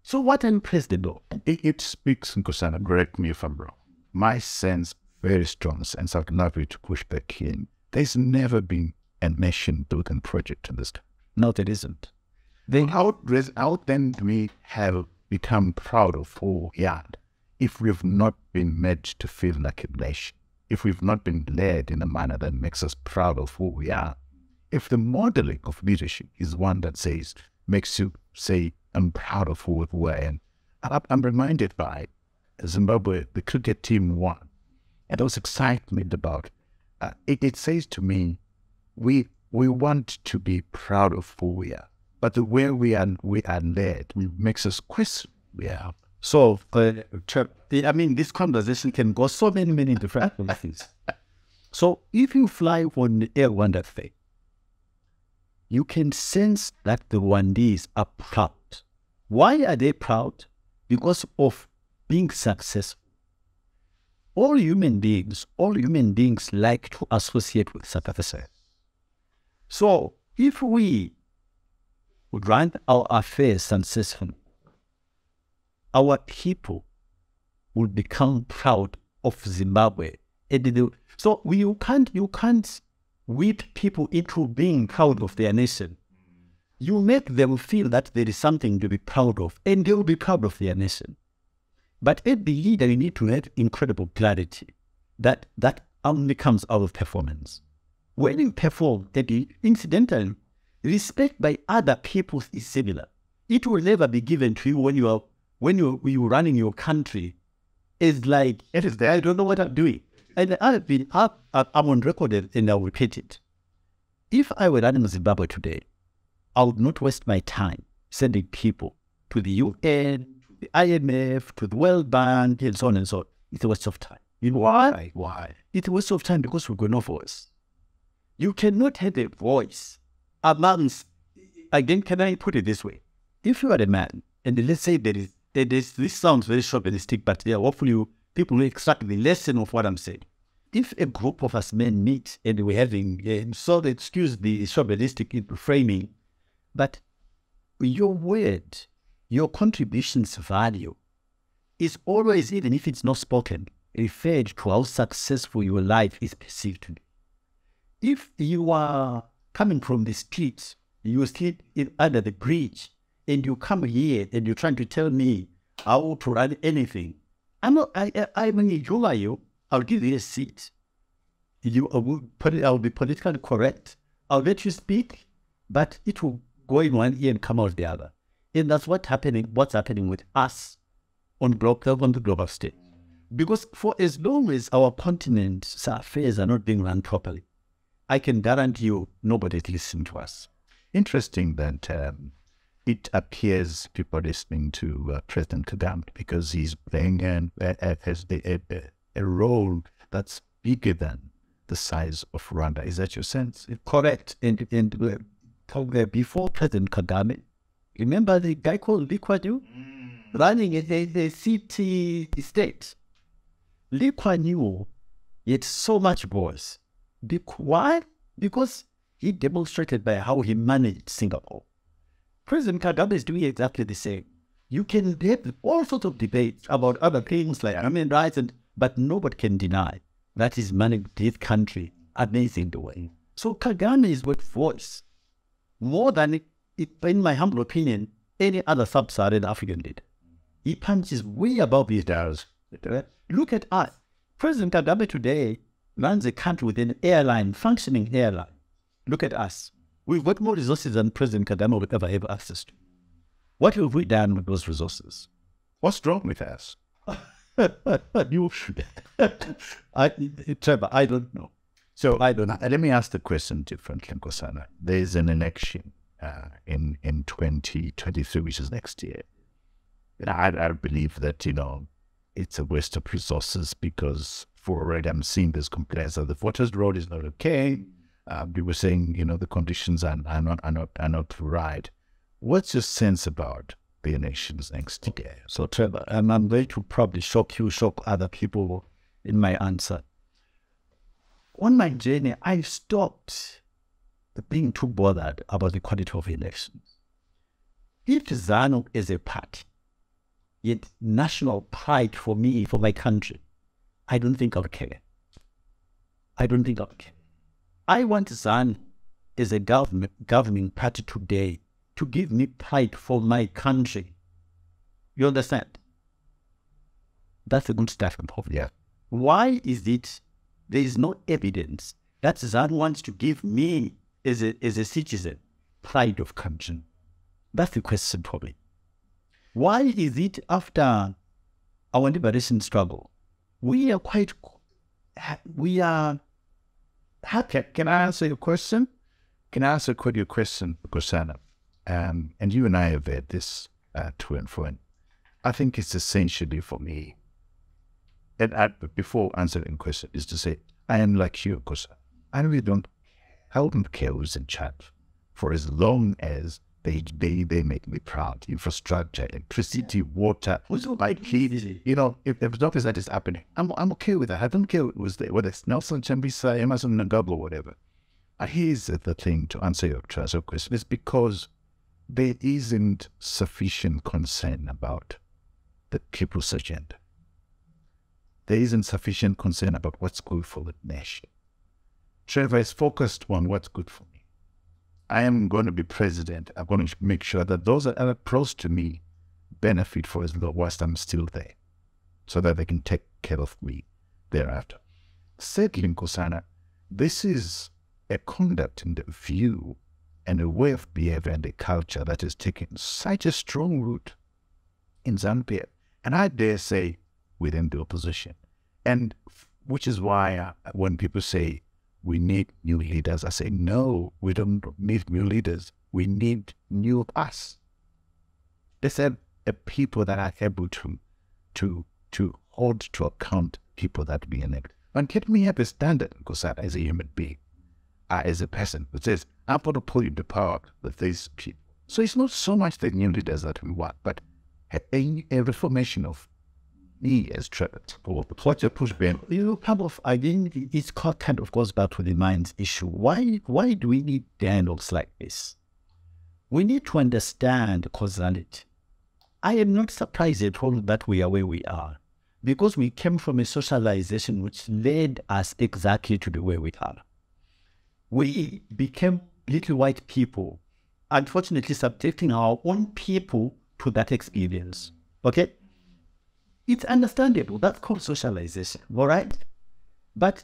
Speaker 2: So what impressed the law?
Speaker 1: It speaks, Nkosana, correct me if I'm wrong. My sense, very strong sense, I'd love you to push back here. There's never been a nation-building project in this country.
Speaker 2: No, there isn't.
Speaker 1: How then do we have become proud of who we are if we've not been made to feel like a nation? If we've not been led in a manner that makes us proud of who we are? If the modeling of leadership is one that makes you say, I'm proud of who we are. And I'm reminded by Zimbabwe, the cricket team won. And there was excitement about it. It says to me, we want to be proud of who we are. But the way we are led makes us question who we are.
Speaker 2: So, I mean, this conversation can go so many different things. So, if you fly on Air Rwanda thing, you can sense that the Rwandese are proud. Why are they proud? Because of being successful. All human beings like to associate with success. So, if we run our affairs successfully, our people will become proud of Zimbabwe. So you can't whip people into being proud of their nation. You make them feel that there is something to be proud of, and they will be proud of their nation. But as the leader, you need to have incredible clarity that only comes out of performance. When you perform, incidentally, respect by other people is similar. It will never be given to you when you're running your country. It's like, I don't know what I'm doing. And I'm on record and I'll repeat it. If I were running Zimbabwe today, I would not waste my time sending people to the UN, to the IMF, to the World Bank, and so on and so on. It's a waste of time. You know why? Why? It's a waste of time because we've got no voice. You cannot have a voice amongst, again, can I put it this way? If you are a man, and let's say this sounds very chauvinistic, but yeah, hopefully people will extract the lesson of what I'm saying. If a group of us men meet and we're having, so excuse the chauvinistic framing, but your word, your contribution's value is always, even if it's not spoken, referred to how successful your life is perceived to be. If you are coming from the streets, you still under the bridge, and you come here and you're trying to tell me how to run anything, I mean, who are you? I'll give you a seat. I'll be politically correct. I'll let you speak, but it will go in one ear and come out the other. And that's what's happening with us on the global stage. Because for as long as our continent's affairs are not being run properly, I can guarantee you nobody is listening to us.
Speaker 1: Interesting that it appears people are listening to President Kagame because he's playing a role that's bigger than the size of Rwanda. Is that your sense?
Speaker 2: Correct. And before President Kagame, remember the guy called Lee Kuan Yew running a city state. Lee Kuan Yew had so much voice. Why? Because he demonstrated by how he managed Singapore. President Kagame is doing exactly the same. You can have all sorts of debates about other things like human rights, but nobody can deny that he's managed this country amazing the way. So Kagame is with voice more than, in my humble opinion, any other sub-Saharan African leader. He punches way above his dollars. Look at us. President Kagame today runs a country with an airline, functioning airline. Look at us. We've got more resources than President Kagame would ever have access to. What have we done with those resources?
Speaker 1: What's wrong with us?
Speaker 2: Trevor, I don't know.
Speaker 1: So I don't know. Let me ask the question differently, Nkosana. There's an election in 2023, which is next year. And I believe that, it's a waste of resources because for already I'm seeing this complaints that the voters' road is not okay. We were saying, the conditions are not right. What's your sense about the elections next year.
Speaker 2: So, Trevor, I'm going to probably shock other people in my answer. On my journey, I stopped being too bothered about the quality of elections. If ZANU is a party, yet national pride for me, for my country, I don't think I'll care. I want ZANU as a governing party today to give me pride for my country. You understand? That's a good starting point.
Speaker 1: Yeah.
Speaker 2: Why is it there is no evidence that ZANU wants to give me as a citizen pride of country? That's the question for me. Why is it after our liberation struggle, we are happy?
Speaker 1: Can I answer your question? Can I answer your question, Nkosana? And you and I have had this to and fro. I think it's essentially for me, and before answering the question, is to say, I am like you, Nkosana. I really don't care who's in charge, for as long as they make me proud. Infrastructure, electricity, water, like clean, if as long as that is happening, I'm okay with that. I don't care whether it's Nelson Chamisa, Emerson Mnangagwa, or whatever. Here's the thing to answer your question, is because there isn't sufficient concern about the people's agenda. There isn't sufficient concern about what's good for the nation. Trevor is focused on what's good for me. I am going to be president. I'm going to make sure that those that are close to me benefit for as long as I'm still there, so that they can take care of me thereafter. Secondly, Nkosana, this is a conduct and a view and a way of behavior and a culture that has taken such a strong root in Zambia, and I dare say within the opposition. And which is why when people say we need new leaders, I say, no, we don't need new leaders. We need new us. They said a people that are able to hold to account people that we elect. And let me have a standard, because as a human being, as a person who says, I'm going to pull you to power with these people. So it's not so much the new leaders that we want, but a reformation of me as Trevor. What's your pushback?
Speaker 2: I think it kind of goes back to the mind's issue. Why do we need dialogues like this? We need to understand causality. I am not surprised at all that we are where we are, because we came from a socialization which led us exactly to the way we are. We became little white people, unfortunately subjecting our own people to that experience. Okay? It's understandable. That's called socialization, all right? But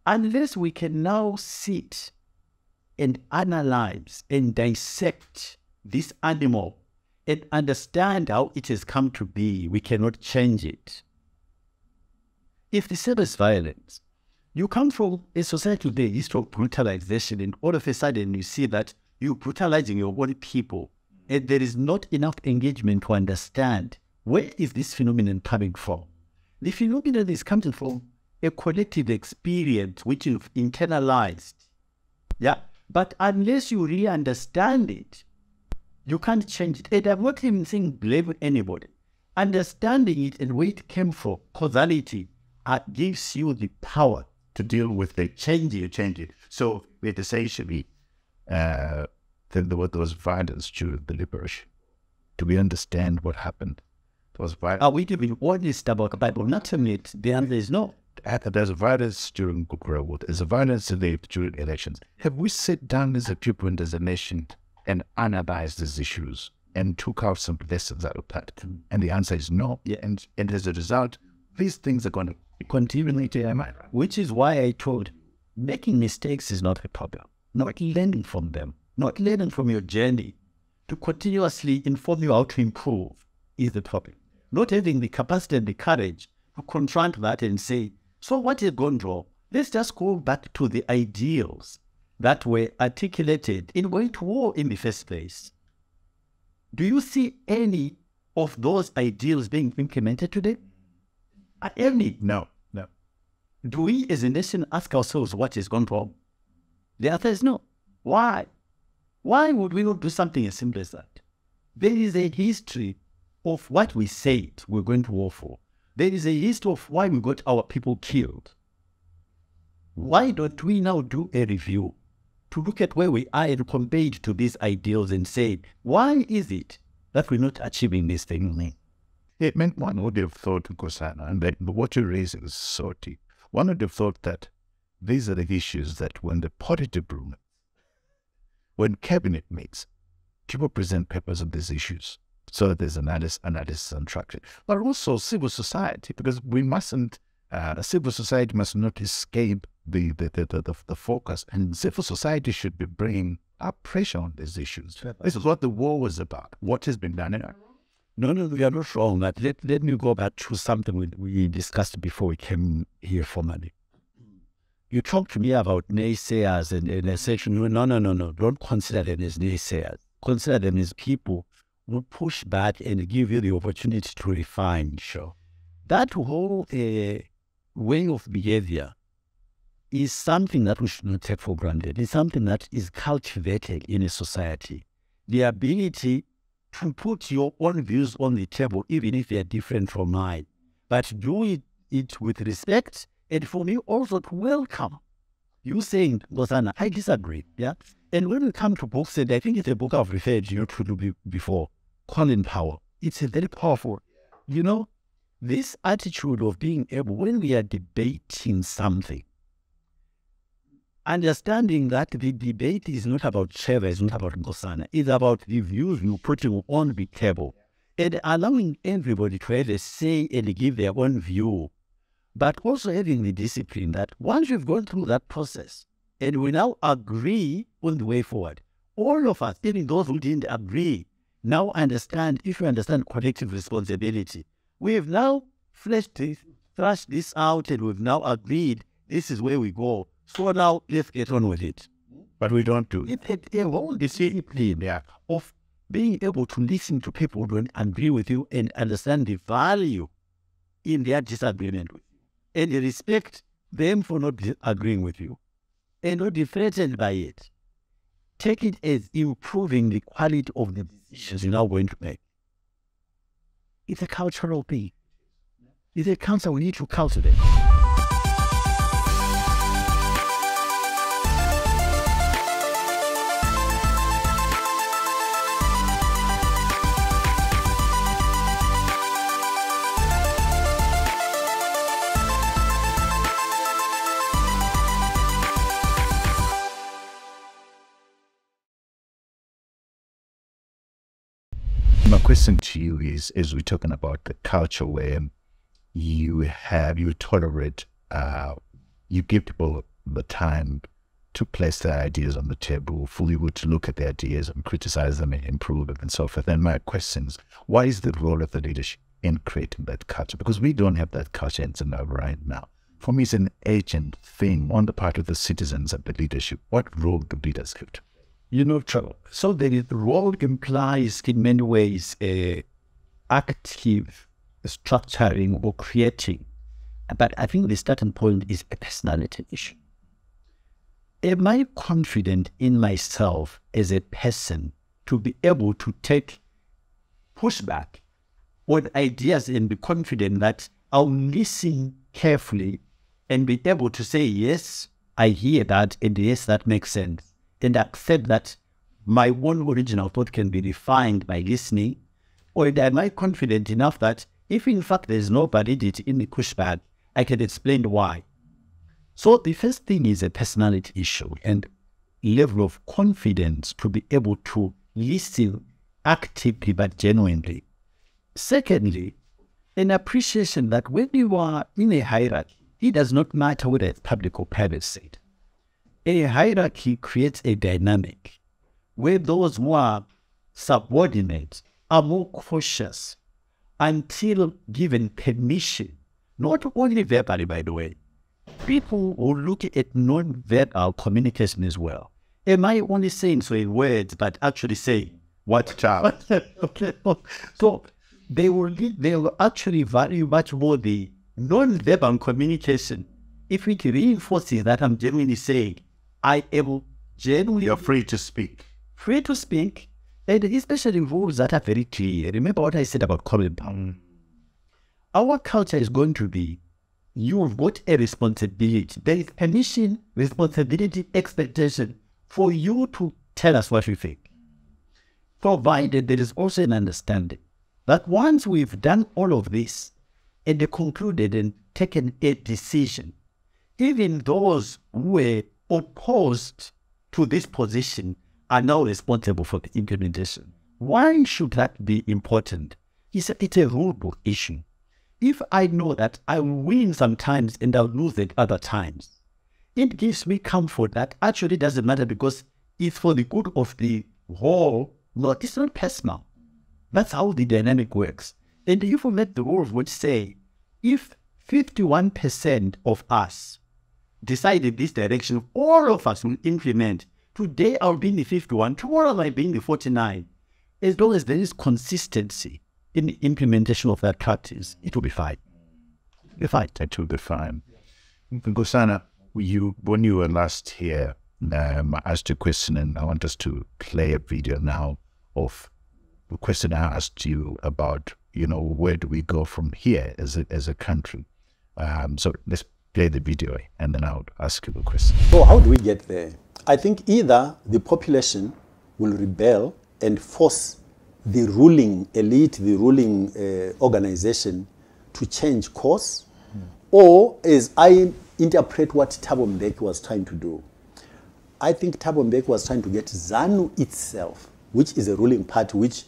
Speaker 2: unless we can now sit and analyze and dissect this animal and understand how it has come to be, we cannot change it. If the same is violence, you come from a society with a history of brutalization, and all of a sudden you see that you're brutalizing your own people, and there is not enough engagement to understand where is this phenomenon coming from. The phenomenon is coming from a collective experience which you've internalized. Yeah, but unless you really understand it, you can't change it. And I'm not even saying blame anybody. Understanding it and where it came from, causality, gives you the power to deal with the change it. So it essentially, there was violence during the liberation. Do we understand what happened? There was violence. Are we to be honest about the Bible? Not admit the answer is no.
Speaker 1: There's violence during Kukura War. There's a violence during elections. Have we sat down as a people and as a nation and analyzed these issues and took out some lessons out of that? And the answer is no.
Speaker 2: Yeah.
Speaker 1: And as a result, these things are going to continually to happen.
Speaker 2: Which is why I told making mistakes is not a problem. Not learning from them. Not learning from your journey to continuously inform you how to improve is the problem. Not having the capacity and the courage to confront that and say, so what is going wrong? Let's just go back to the ideals that were articulated in going to war in the first place. Do you see any of those ideals being implemented today? Any?
Speaker 1: No.
Speaker 2: Do we as a nation ask ourselves what is going wrong? The answer is no. Why? Why would we not do something as simple as that? There is a history of what we said we're going to war for. There is a history of why we got our people killed. Why don't we now do a review to look at where we are and compare it to these ideals and say, why is it that we're not achieving this thing?
Speaker 1: It meant one would have thought, Nkosana, and that what you raise is so deep. One would have thought that these are the issues that when the Politburo meets, when cabinet meets, people present papers on these issues so that there's analysis and traction. But also civil society, because we mustn't, civil society must not escape the focus, and civil society should be bringing up pressure on these issues. This is what the war was about. What has been done?
Speaker 2: No, we are not wrong. Let me go back to something we discussed before we came here formally. You talked to me about naysayers and I said, no, don't consider them as naysayers. Consider them as people who push back and give you the opportunity to refine. Sure. That whole way of behavior is something that we should not take for granted. It's something that is cultivated in a society. The ability to put your own views on the table, even if they are different from mine, but do it with respect, and for me also to welcome you saying, Nkosana, I disagree. Yeah. And when we come to books, and I think it's a book I've referred you to before, Calling Power. It's a very powerful, this attitude of being able, when we are debating something, understanding that the debate is not about Trevor, it's not about Nkosana, it's about the views you're putting on the table, and allowing everybody to have a say and give their own view, but also having the discipline that once you've gone through that process, and we now agree on the way forward, all of us, even those who didn't agree, now understand, if you understand collective responsibility, we have now thrashed this out, and we've now agreed this is where we go. So now let's get on with it.
Speaker 1: But we don't do it.
Speaker 2: It's a whole discipline of being able to listen to people who don't agree with you and understand the value in their disagreement with you, and respect them for not agreeing with you, and not be threatened by it. Take it as improving the quality of the decisions you're now going to make. It's a cultural thing. It's a culture we need to cultivate.
Speaker 1: My question to you is, as we're talking about the culture where you tolerate, you give people the time to place their ideas on the table, fully to look at their ideas and criticize them and improve them and so forth. And my question is, what is the role of the leadership in creating that culture? Because we don't have that culture in Zimbabwe right now. For me, it's an agent thing on the part of the citizens and the leadership. What role do leaders have to?
Speaker 2: Trevor, so the role implies in many ways active structuring or creating. But I think the starting point is a personality issue. Am I confident in myself as a person to be able to take pushback on ideas and be confident that I'll listen carefully and be able to say, yes, I hear that, and yes, that makes sense. And accept that my own original thought can be refined by listening, or am I confident enough that if in fact there's no validity in the pushback, I can explain why. So the first thing is a personality issue and level of confidence to be able to listen actively but genuinely. Secondly, an appreciation that when you are in a hierarchy, it does not matter whether it's public or private sector. A hierarchy creates a dynamic where those who are subordinates are more cautious until given permission, not only verbally, by the way. People will look at non-verbal communication as well. Am I only saying so in words, but actually saying what? Okay. So they will actually value much more the non-verbal communication if it reinforces that I'm genuinely saying, I am genuinely...
Speaker 1: You're free to speak.
Speaker 2: Free to speak, And especially rules that are very clear. Remember what I said about common power. Our culture is going to be, you've got a responsibility. There is permission, responsibility, expectation for you to tell us what you think. Provided there is also an understanding that once we've done all of this and concluded and taken a decision, even those who were opposed to this position are now responsible for the implementation. Why should that be important? It's a rule book issue. If I know that I will win sometimes and I'll lose at other times, it gives me comfort that actually doesn't matter because it's for the good of the whole. No, it's not personal. That's how the dynamic works. And if we let the rules which say, if 51% of us decide in this direction, all of us will implement. Today I'll be in the 51, tomorrow I'll be in the 49. As long as there is consistency in the implementation of that practice, it will be fine. It will be fine.
Speaker 1: Nkosana, when you were last here, I asked you a question, and I want us to play a video now of the question I asked you about, where do we go from here as a country? So let's play the video, and then I'll ask you the question.
Speaker 5: So how do we get there? I think either the population will rebel and force the ruling elite, the ruling organization to change course, or as I interpret what Thabo Mbeki was trying to do, I think Thabo Mbeki was trying to get ZANU itself, which is a ruling party, which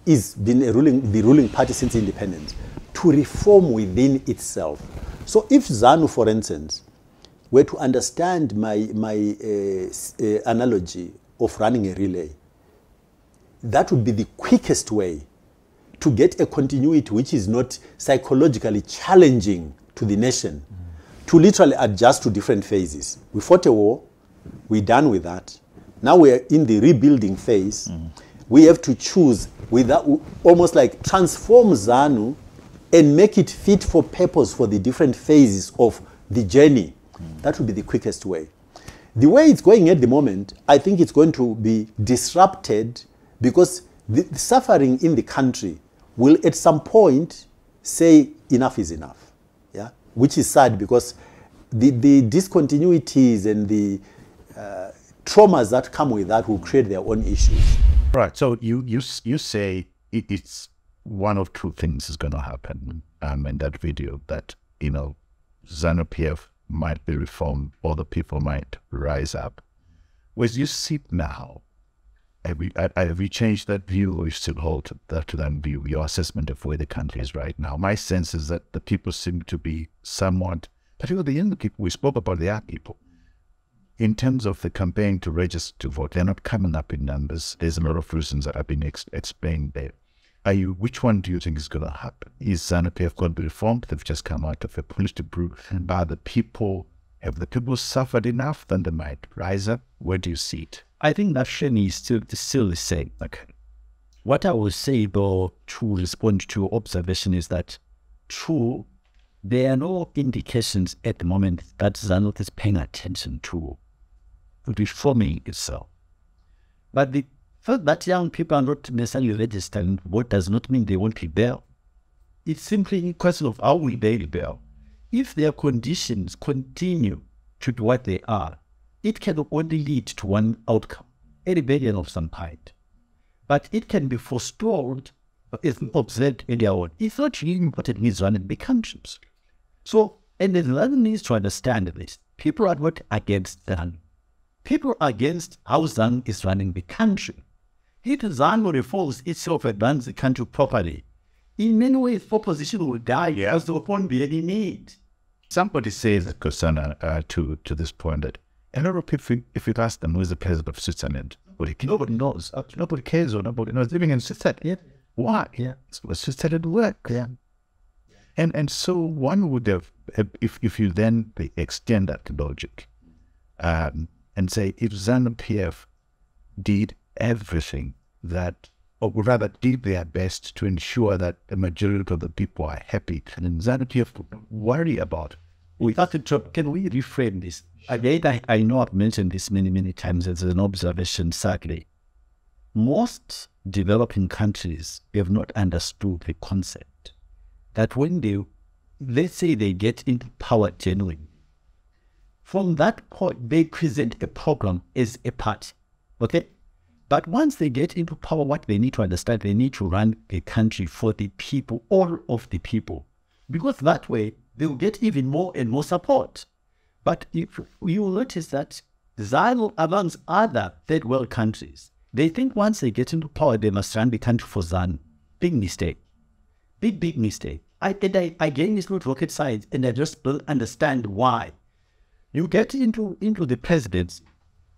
Speaker 5: has been the ruling party since independence, to reform within itself. So if ZANU, for instance, were to understand my analogy of running a relay, that would be the quickest way to get a continuity which is not psychologically challenging to the nation, to literally adjust to different phases. We fought a war, we're done with that. Now we're in the rebuilding phase. We have to choose, almost like transform ZANU and make it fit for purpose for the different phases of the journey. That would be the quickest way. The way it's going at the moment, I think it's going to be disrupted because the suffering in the country will at some point say enough is enough, yeah? Which is sad because the discontinuities and the traumas that come with that will create their own issues.
Speaker 1: Right, so you say it's one of two things is going to happen in that video, that, ZANU-PF might be reformed, or the people might rise up. Whereas you see now, have you changed that view, or you still hold to that view, your assessment of where the country is right now? My sense is that the people seem to be somewhat, particularly the younger people, we spoke about the young people, in terms of the campaign to register to vote, they're not coming up in numbers. There's a lot of reasons that have been explained there. Which one do you think is going to happen? Is ZANU-PF going to be reformed? They've just come out of a political brew. And by the people, have the people suffered enough? Then they might rise up. Where do you see it?
Speaker 2: I think that journey is still the same. Okay. What I will say, though, to respond to your observation is that, true, there are no indications at the moment that ZANU is paying attention to reforming itself. But the fact that young people are not necessarily registering vote does not mean they won't rebel. It's simply a question of how will they rebel. If their conditions continue to be what they are, it can only lead to one outcome, a rebellion of some kind. But it can be forestalled, if observed earlier on. It's not really important in running big countries. So, and the London needs to understand this. People are not against ZANU. People are against how ZANU is running the country. If ZANU reforms itself and runs the country properly, in many ways, opposition will die as there won't be any need.
Speaker 1: Somebody says, Nkosana, to this point, that a lot of people, if you ask them who is the president of Switzerland, nobody knows. Nobody cares, or nobody knows. Living in Switzerland. Yeah. Why? Yeah. So Switzerland works. Yeah. And so one would have, if you then extend that logic, and say, if ZANU-PF did everything that, or rather did their best to ensure that the majority of the people are happy, and ZANU-PF would worry about.
Speaker 2: Can we reframe this? Again, I know I've mentioned this many times as an observation, sadly.
Speaker 4: most developing countries have not understood the concept that when they, let's say they get into power genuinely, from that point, they present a program as a party, okay? But once they get into power, what they need to understand, they need to run a country for the people, all of the people. Because that way, they'll get even more and more support. But if you notice that ZANU amongst other third world countries, they think once they get into power, they must run the country for ZANU. Big mistake. Big mistake. Again, it's not rocket science, and I just don't understand why. You get into the presidency,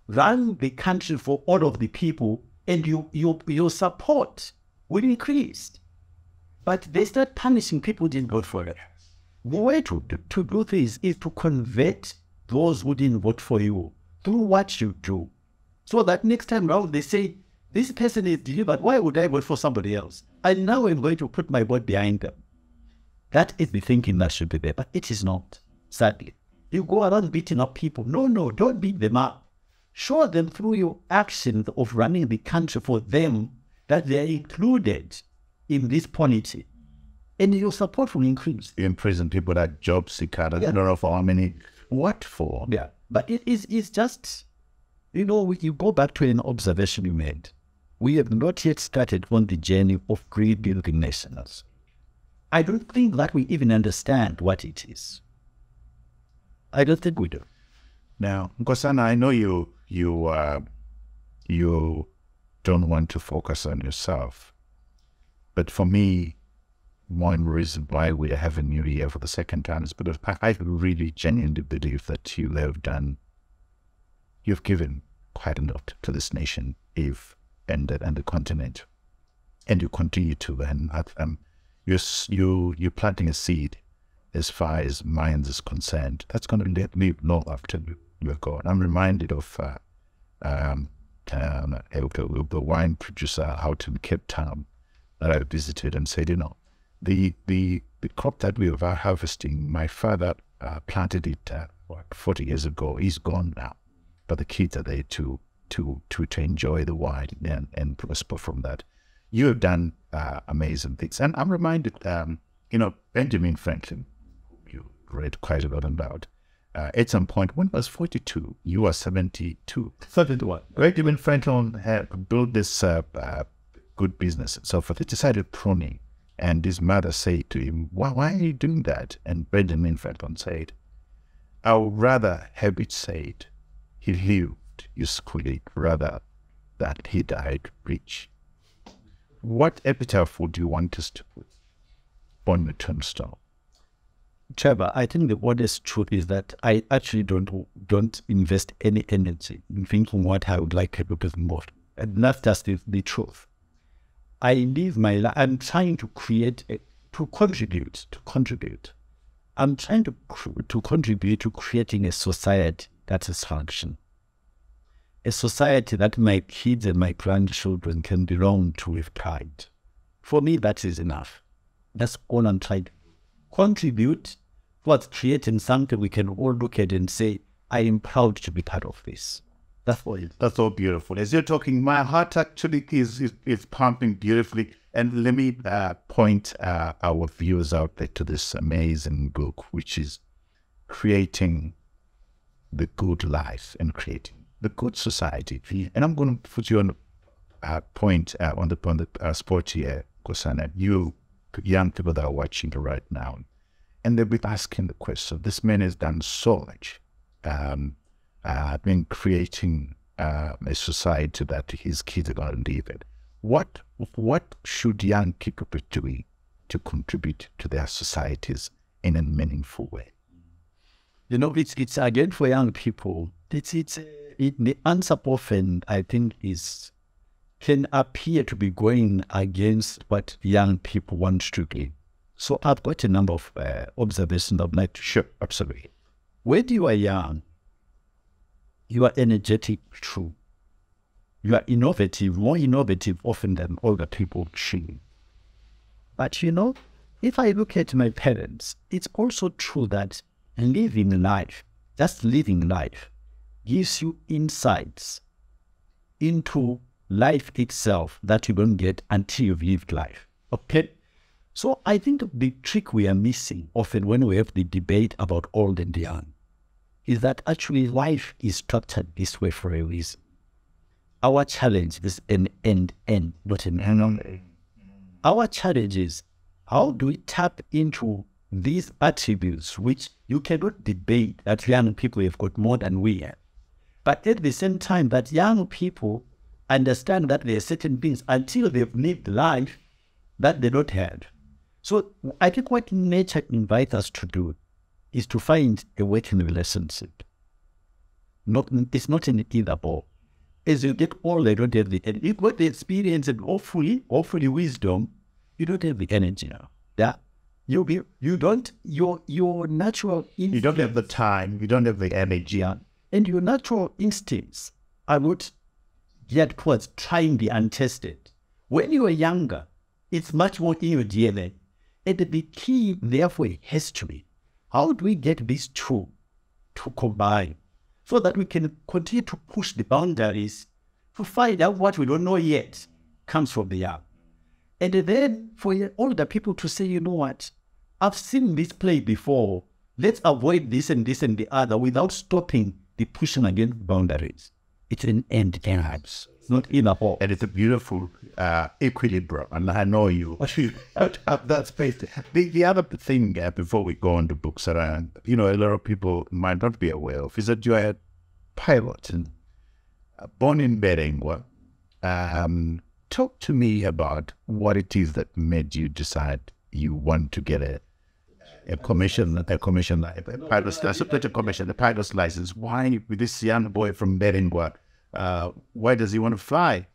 Speaker 4: run the country for all of the people, and your support will increase. But they start punishing people who didn't vote for it. The way to do this is to convert those who didn't vote for you through what you do. So that next time around they say, this person is delivered, why would I vote for somebody else? And now I'm going to put my vote behind them. That is the thinking that should be there, but it is not, sadly. You go around beating up people. No, don't beat them up. Show them through your actions of running the country for them that they are included in this polity. And your support will increase.
Speaker 1: You imprison people that job seeker, I don't know for how many, what for?
Speaker 4: Yeah, but it's just, you go back to an observation you made. We have not yet started on the journey of rebuilding nations. I don't think that we even understand what it is. I don't think we do.
Speaker 1: Now, Nkosana, I know you don't want to focus on yourself, but for me, one reason why we are having New Year for the second time is because I really genuinely believe that you've given quite a lot to this nation, and the continent, and you continue to. And you're planting a seed as far as minds is concerned. That's going to let me know after you're gone. I'm reminded of the wine producer out in Cape Town that I visited and said, the crop that we are harvesting, my father planted it 40 years ago. He's gone now, but the kids are there to enjoy the wine and prosper from that. You have done amazing things, and I'm reminded, Benjamin Franklin, you read quite a lot about. At some point, when I was 42, you were 72.
Speaker 4: 71.
Speaker 1: Benjamin Franklin had built this good business and so forth. He decided pruning. And his mother said to him, why are you doing that? And Benjamin Franklin said, I would rather have it said he lived usefully rather than he died rich. What epitaph would you want us to put on the tombstone?
Speaker 4: Trevor, I think the honest truth is that I actually don't invest any energy in thinking what I would like to do more. And that's just the truth. I live my life. I'm trying to contribute. I'm trying to contribute to creating a society that is functioning. A society that my kids and my grandchildren can belong to with pride. For me, that is enough. That's all I'm trying to contribute towards creating something we can all look at and say, I am proud to be part of this. That's all.
Speaker 1: That's so beautiful. As you're talking, my heart actually is pumping beautifully. And let me point our viewers out there to this amazing book, which is Creating the Good Life and Creating the Good Society. And I'm going to put you on a point on the spot here, Nkosana. You young people that are watching right now, and they'll be asking the question, this man has done so much. Been creating a society that his kids are going to live in. What should young people be doing to contribute to their societies in a meaningful way?
Speaker 4: It's again for young people. The answer often, I think, can appear to be going against what young people want to do. So I've got a number of observations I'd like to share. Absolutely. When you are young, you are energetic, true. You are innovative, more innovative often than older people should. But if I look at my parents, it's also true that living life, just living life, gives you insights into life itself that you don't get until you've lived life. Okay? So I think the trick we are missing often when we have the debate about old and young is that actually life is structured this way for a reason. Our challenge is an end, not an end. Our challenge is, how do we tap into these attributes which you cannot debate that young people have got more than we have. But at the same time, that young people understand that there are certain things until they've lived life that they don't have. So I think what nature invites us to do is to find a working relationship. It's not an either or. As you get older, you don't have the energy. You've got the experience and hopefully wisdom, you don't have the energy now. Yeah. Your natural instincts.
Speaker 1: You don't have the time, you don't have the energy.
Speaker 4: Yeah. And your natural instincts are not yet towards trying the untested. When you are younger, it's much more in your DNA. And the key, therefore, has to be, how do we get these two to combine so that we can continue to push the boundaries to find out what we don't know yet comes from the young. And then for older people to say, you know what, I've seen this play before. Let's avoid this and this and the other without stopping the pushing against boundaries. It's an end perhaps. It's not in a whole.
Speaker 1: And it's a beautiful equilibrium. And I know you have that space. The other thing before we go on to books around, a lot of people might not be aware of is that you are a pilot and born in Berengwa. Talk to me about what it is that made you decide you want to get a pilot's license. Why with this young boy from Berengwa? Why does he want to fly?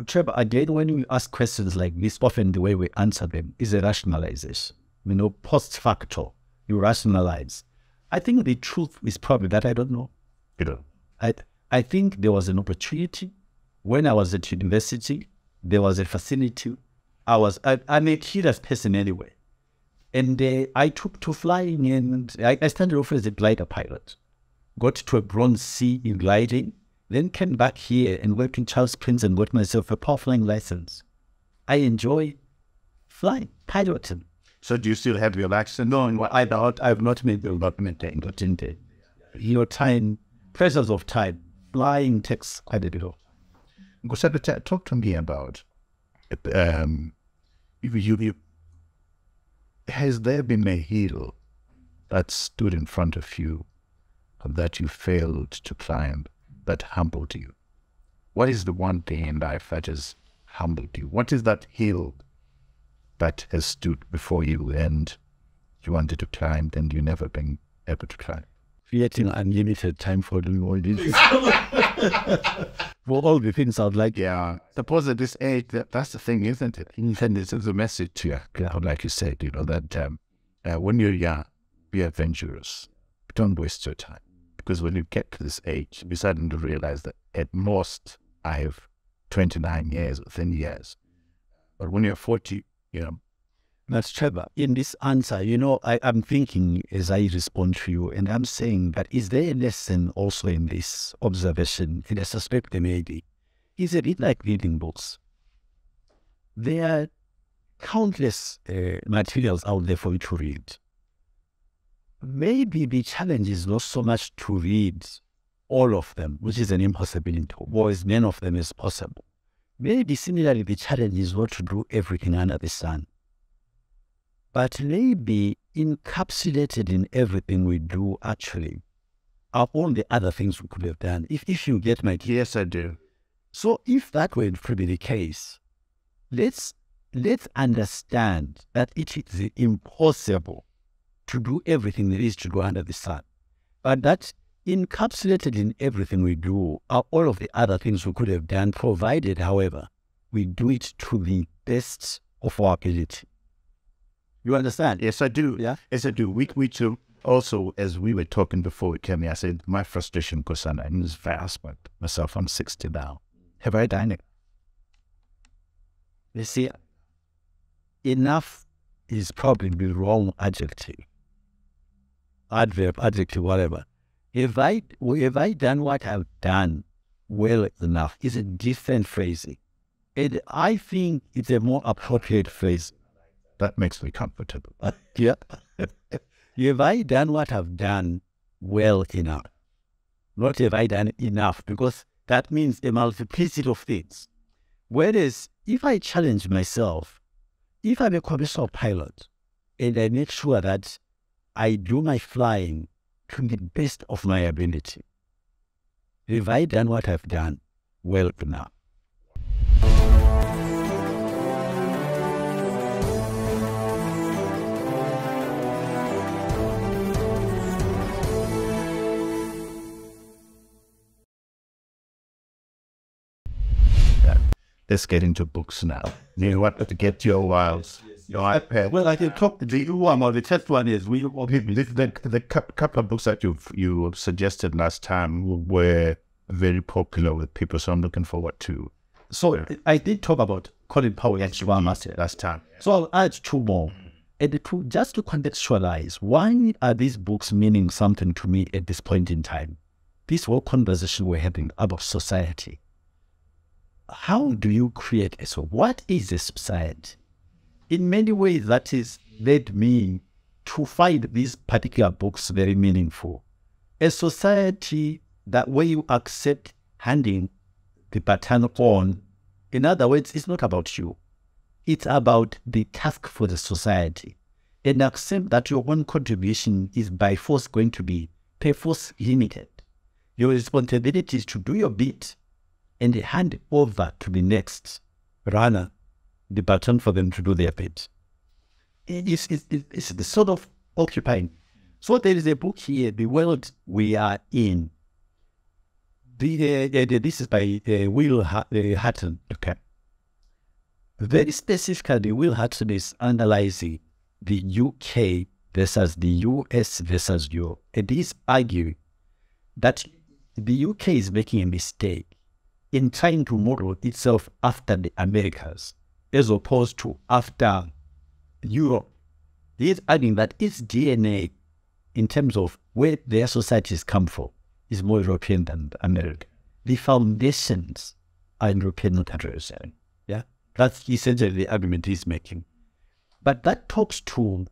Speaker 4: Trevor, again, when we ask questions like this, often the way we answer them is a rationalization. Post facto, you rationalize. I think the truth is probably that I don't know.
Speaker 1: You don't.
Speaker 4: I think there was an opportunity. When I was at university, there was a facility. I'm a curious person anyway. And I took to flying, and I started off as a glider pilot. Got to a bronze C in gliding, then came back here and worked in Charles Prince and got myself a power flying license. I enjoy flying, piloting.
Speaker 1: So do you still have your license?
Speaker 4: No, I've not maintained. Your time, pressures of time, flying takes quite a bit of.
Speaker 1: Nkosana, talk to me about has there been a hill that stood in front of you that you failed to climb that humbled you? What is the one thing in life that has humbled you? What is that hill that has stood before you and you wanted to climb and you never been able to climb?
Speaker 4: Creating unlimited time for doing all this. For all the things I'd like.
Speaker 1: Yeah. Suppose at this age, that's the thing, isn't it? And this is a message to you, like you said, that when you're young, be adventurous. Don't waste your time. Because when you get to this age, you're starting to realize that at most I have 29 years or 10 years. But when you're 40,
Speaker 4: That's Trevor. In this answer, I'm thinking as I respond to you, and I'm saying that is there a lesson also in this observation? And I suspect there may be. Is it like reading books? There are countless materials out there for you to read. Maybe the challenge is not so much to read all of them, which is an impossibility, or as many of them as possible. Maybe similarly, the challenge is not to do everything under the sun. But maybe encapsulated in everything we do actually are all the other things we could have done. If you get my case.
Speaker 1: Yes, I do.
Speaker 4: So if that were to be the case, let's understand that it is impossible to do everything there is to do under the sun. But that encapsulated in everything we do are all of the other things we could have done, provided, however, we do it to the best of our ability. You understand?
Speaker 1: Yes, I do.
Speaker 4: Yeah?
Speaker 1: Yes, I do. We too, also, as we were talking before we came here, I said, my frustration, Nkosana, and it's vast, but myself, I'm 60 now. Have I done it?
Speaker 4: You see, enough is probably the wrong adjective. Adverb, adjective, whatever. Have I done what I've done
Speaker 2: well enough is a different phrasing. And I think it's a more appropriate phrase.
Speaker 1: That makes me comfortable.
Speaker 2: Yeah. Have I done what I've done well enough? Not have I done enough, because that means a multiplicity of things. Whereas if I challenge myself, if I'm a commercial pilot and I make sure that I do my flying to the best of my ability, have I done what I've done well enough?
Speaker 1: Let's get into books now. You want to get your wiles. Your iPad.
Speaker 4: Well, I can talk to you one or the first one is
Speaker 1: The couple of books that you suggested last time were very popular with people, so I'm looking forward to.
Speaker 4: So I did talk about Colin Powell and Siobhan Master
Speaker 1: last time.
Speaker 4: So I'll add two more. And just to contextualize, why are these books meaning something to me at this point in time? This whole conversation we're having about society. How do you create a society? What is a society? In many ways, that has led me to find these particular books very meaningful. A society that where you accept handing the baton on. In other words, it's not about you. It's about the task for the society. And accept that your own contribution is by force going to be per force limited. Your responsibility is to do your bit and hand over to the next runner the baton for them to do their bit. It's the sort of occupying. So there is a book here, The World We Are In. This is by Will Hutton. Okay. Very specifically, Will Hutton is analyzing the UK versus the US versus Europe. And he's arguing that the UK is making a mistake in trying to model itself after the Americas, as opposed to after Europe. He is arguing that its DNA, in terms of where their societies come from, is more European than American. The foundations are European, not American. Yeah, that's essentially the argument he's making. But that talks to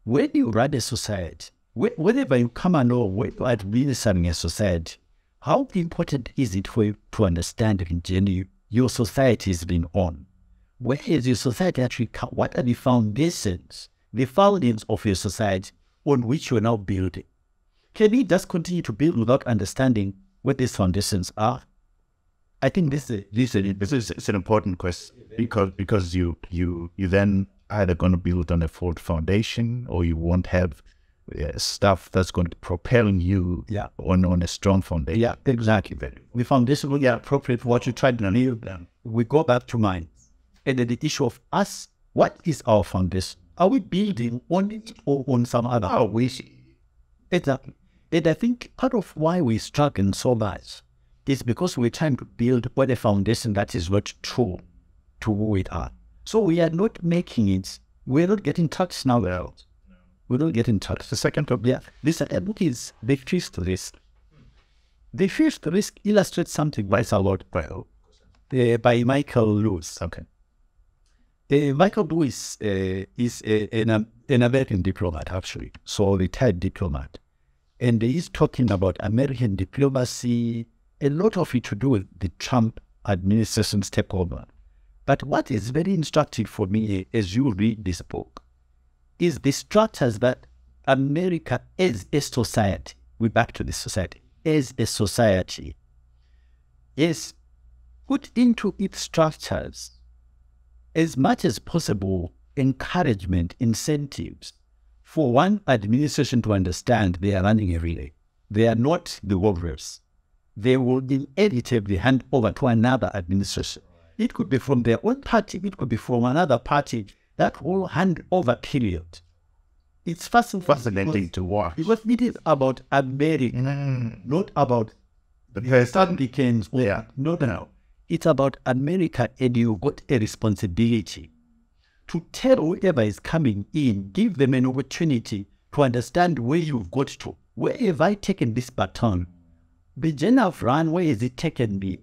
Speaker 4: when you run a society, whenever you come along, when you are administering a society, how important is it for you to understand the journey your society has been on? Where is your society actually come? What are the foundations of your society on which you are now building? Can you just continue to build without understanding what these foundations are? I think this is
Speaker 1: an important question because you then either going to build on a faulty foundation, or you won't have stuff that's going to propel you on a strong foundation.
Speaker 4: Yeah, exactly. The foundation will be appropriate for what you try to live. We go back to mine. And then the issue of us, what is our foundation? Are we building on it or on some other?
Speaker 1: Oh, we
Speaker 4: Exactly. And I think part of why we struggle so much is because we're trying to build on a foundation that is not true to who we are. So we are not making it, we're not getting touched now. We don't get in touch. The second top, this book is The Fifth Risk. The Fifth Risk illustrates something by Michael Lewis.
Speaker 1: Okay.
Speaker 4: Michael Lewis is an American diplomat, actually, so retired diplomat. And he's talking about American diplomacy, a lot of it to do with the Trump administration's takeover. But what is very instructive for me as you read this book is the structures that America as a society, we're back to this society, as a society, is put into its structures as much as possible encouragement, incentives for one administration to understand they are running a relay. They are not the warriors. They will inevitably hand over to another administration. It could be from their own party, it could be from another party. That whole handover period, it's fascinating
Speaker 1: to watch.
Speaker 4: Because it is about America, not about
Speaker 1: the
Speaker 4: Republicans. No. It's about America, and you've got a responsibility to tell whoever is coming in, give them an opportunity to understand where you've got to. Where have I taken this baton? the journey of run, where has it taken me?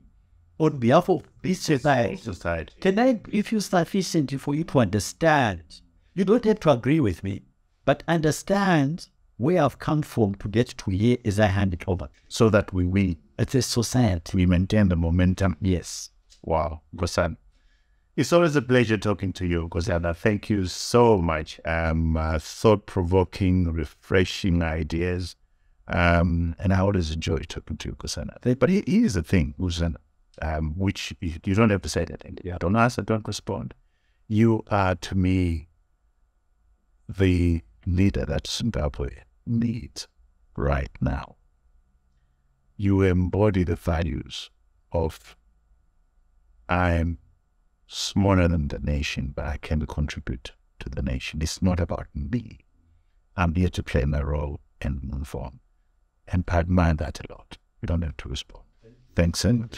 Speaker 4: On behalf of this society, can I give you sufficiently for you to understand? You don't have to agree with me, but understand where I've come from to get to here as I hand it over.
Speaker 1: So that we win.
Speaker 4: It's a society.
Speaker 1: We maintain the momentum.
Speaker 4: Yes.
Speaker 1: Wow, Nkosana. It's always a pleasure talking to you, Nkosana. Thank you so much. Thought-provoking, refreshing ideas. And I always enjoy talking to you, Nkosana. But here's the thing, Nkosana, which you don't have to say anything. Yeah. Don't answer, don't respond. You are, to me, the leader that Zimbabwe needs right now. You embody the values of, I am smaller than the nation, but I can contribute to the nation. It's not about me. I'm here to play my role and move on. And I admire that a lot. You don't have to respond. Thanks, and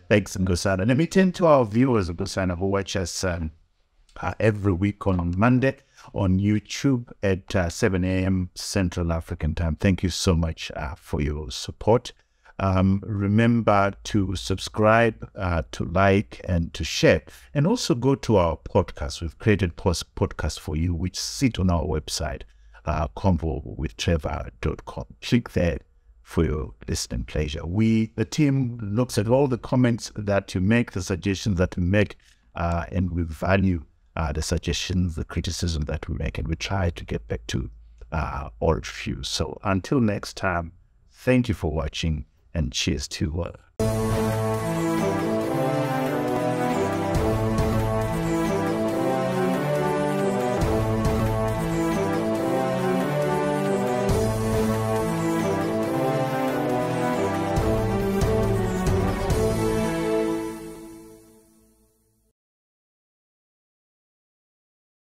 Speaker 1: thanks, Nkosana. Let me turn to our viewers, Nkosana, who watch us every week on Monday on YouTube at 7 a.m. Central African Time. Thank you so much for your support. Remember to subscribe, to like, and to share. And also go to our podcast. We've created podcasts for you, which sit on our website, convowithtrevor.com. Click there for your listening pleasure. The team looks at all the comments that you make, the suggestions that you make, and we value the suggestions, the criticism that we make, and we try to get back to all of you. So until next time, thank you for watching, and cheers to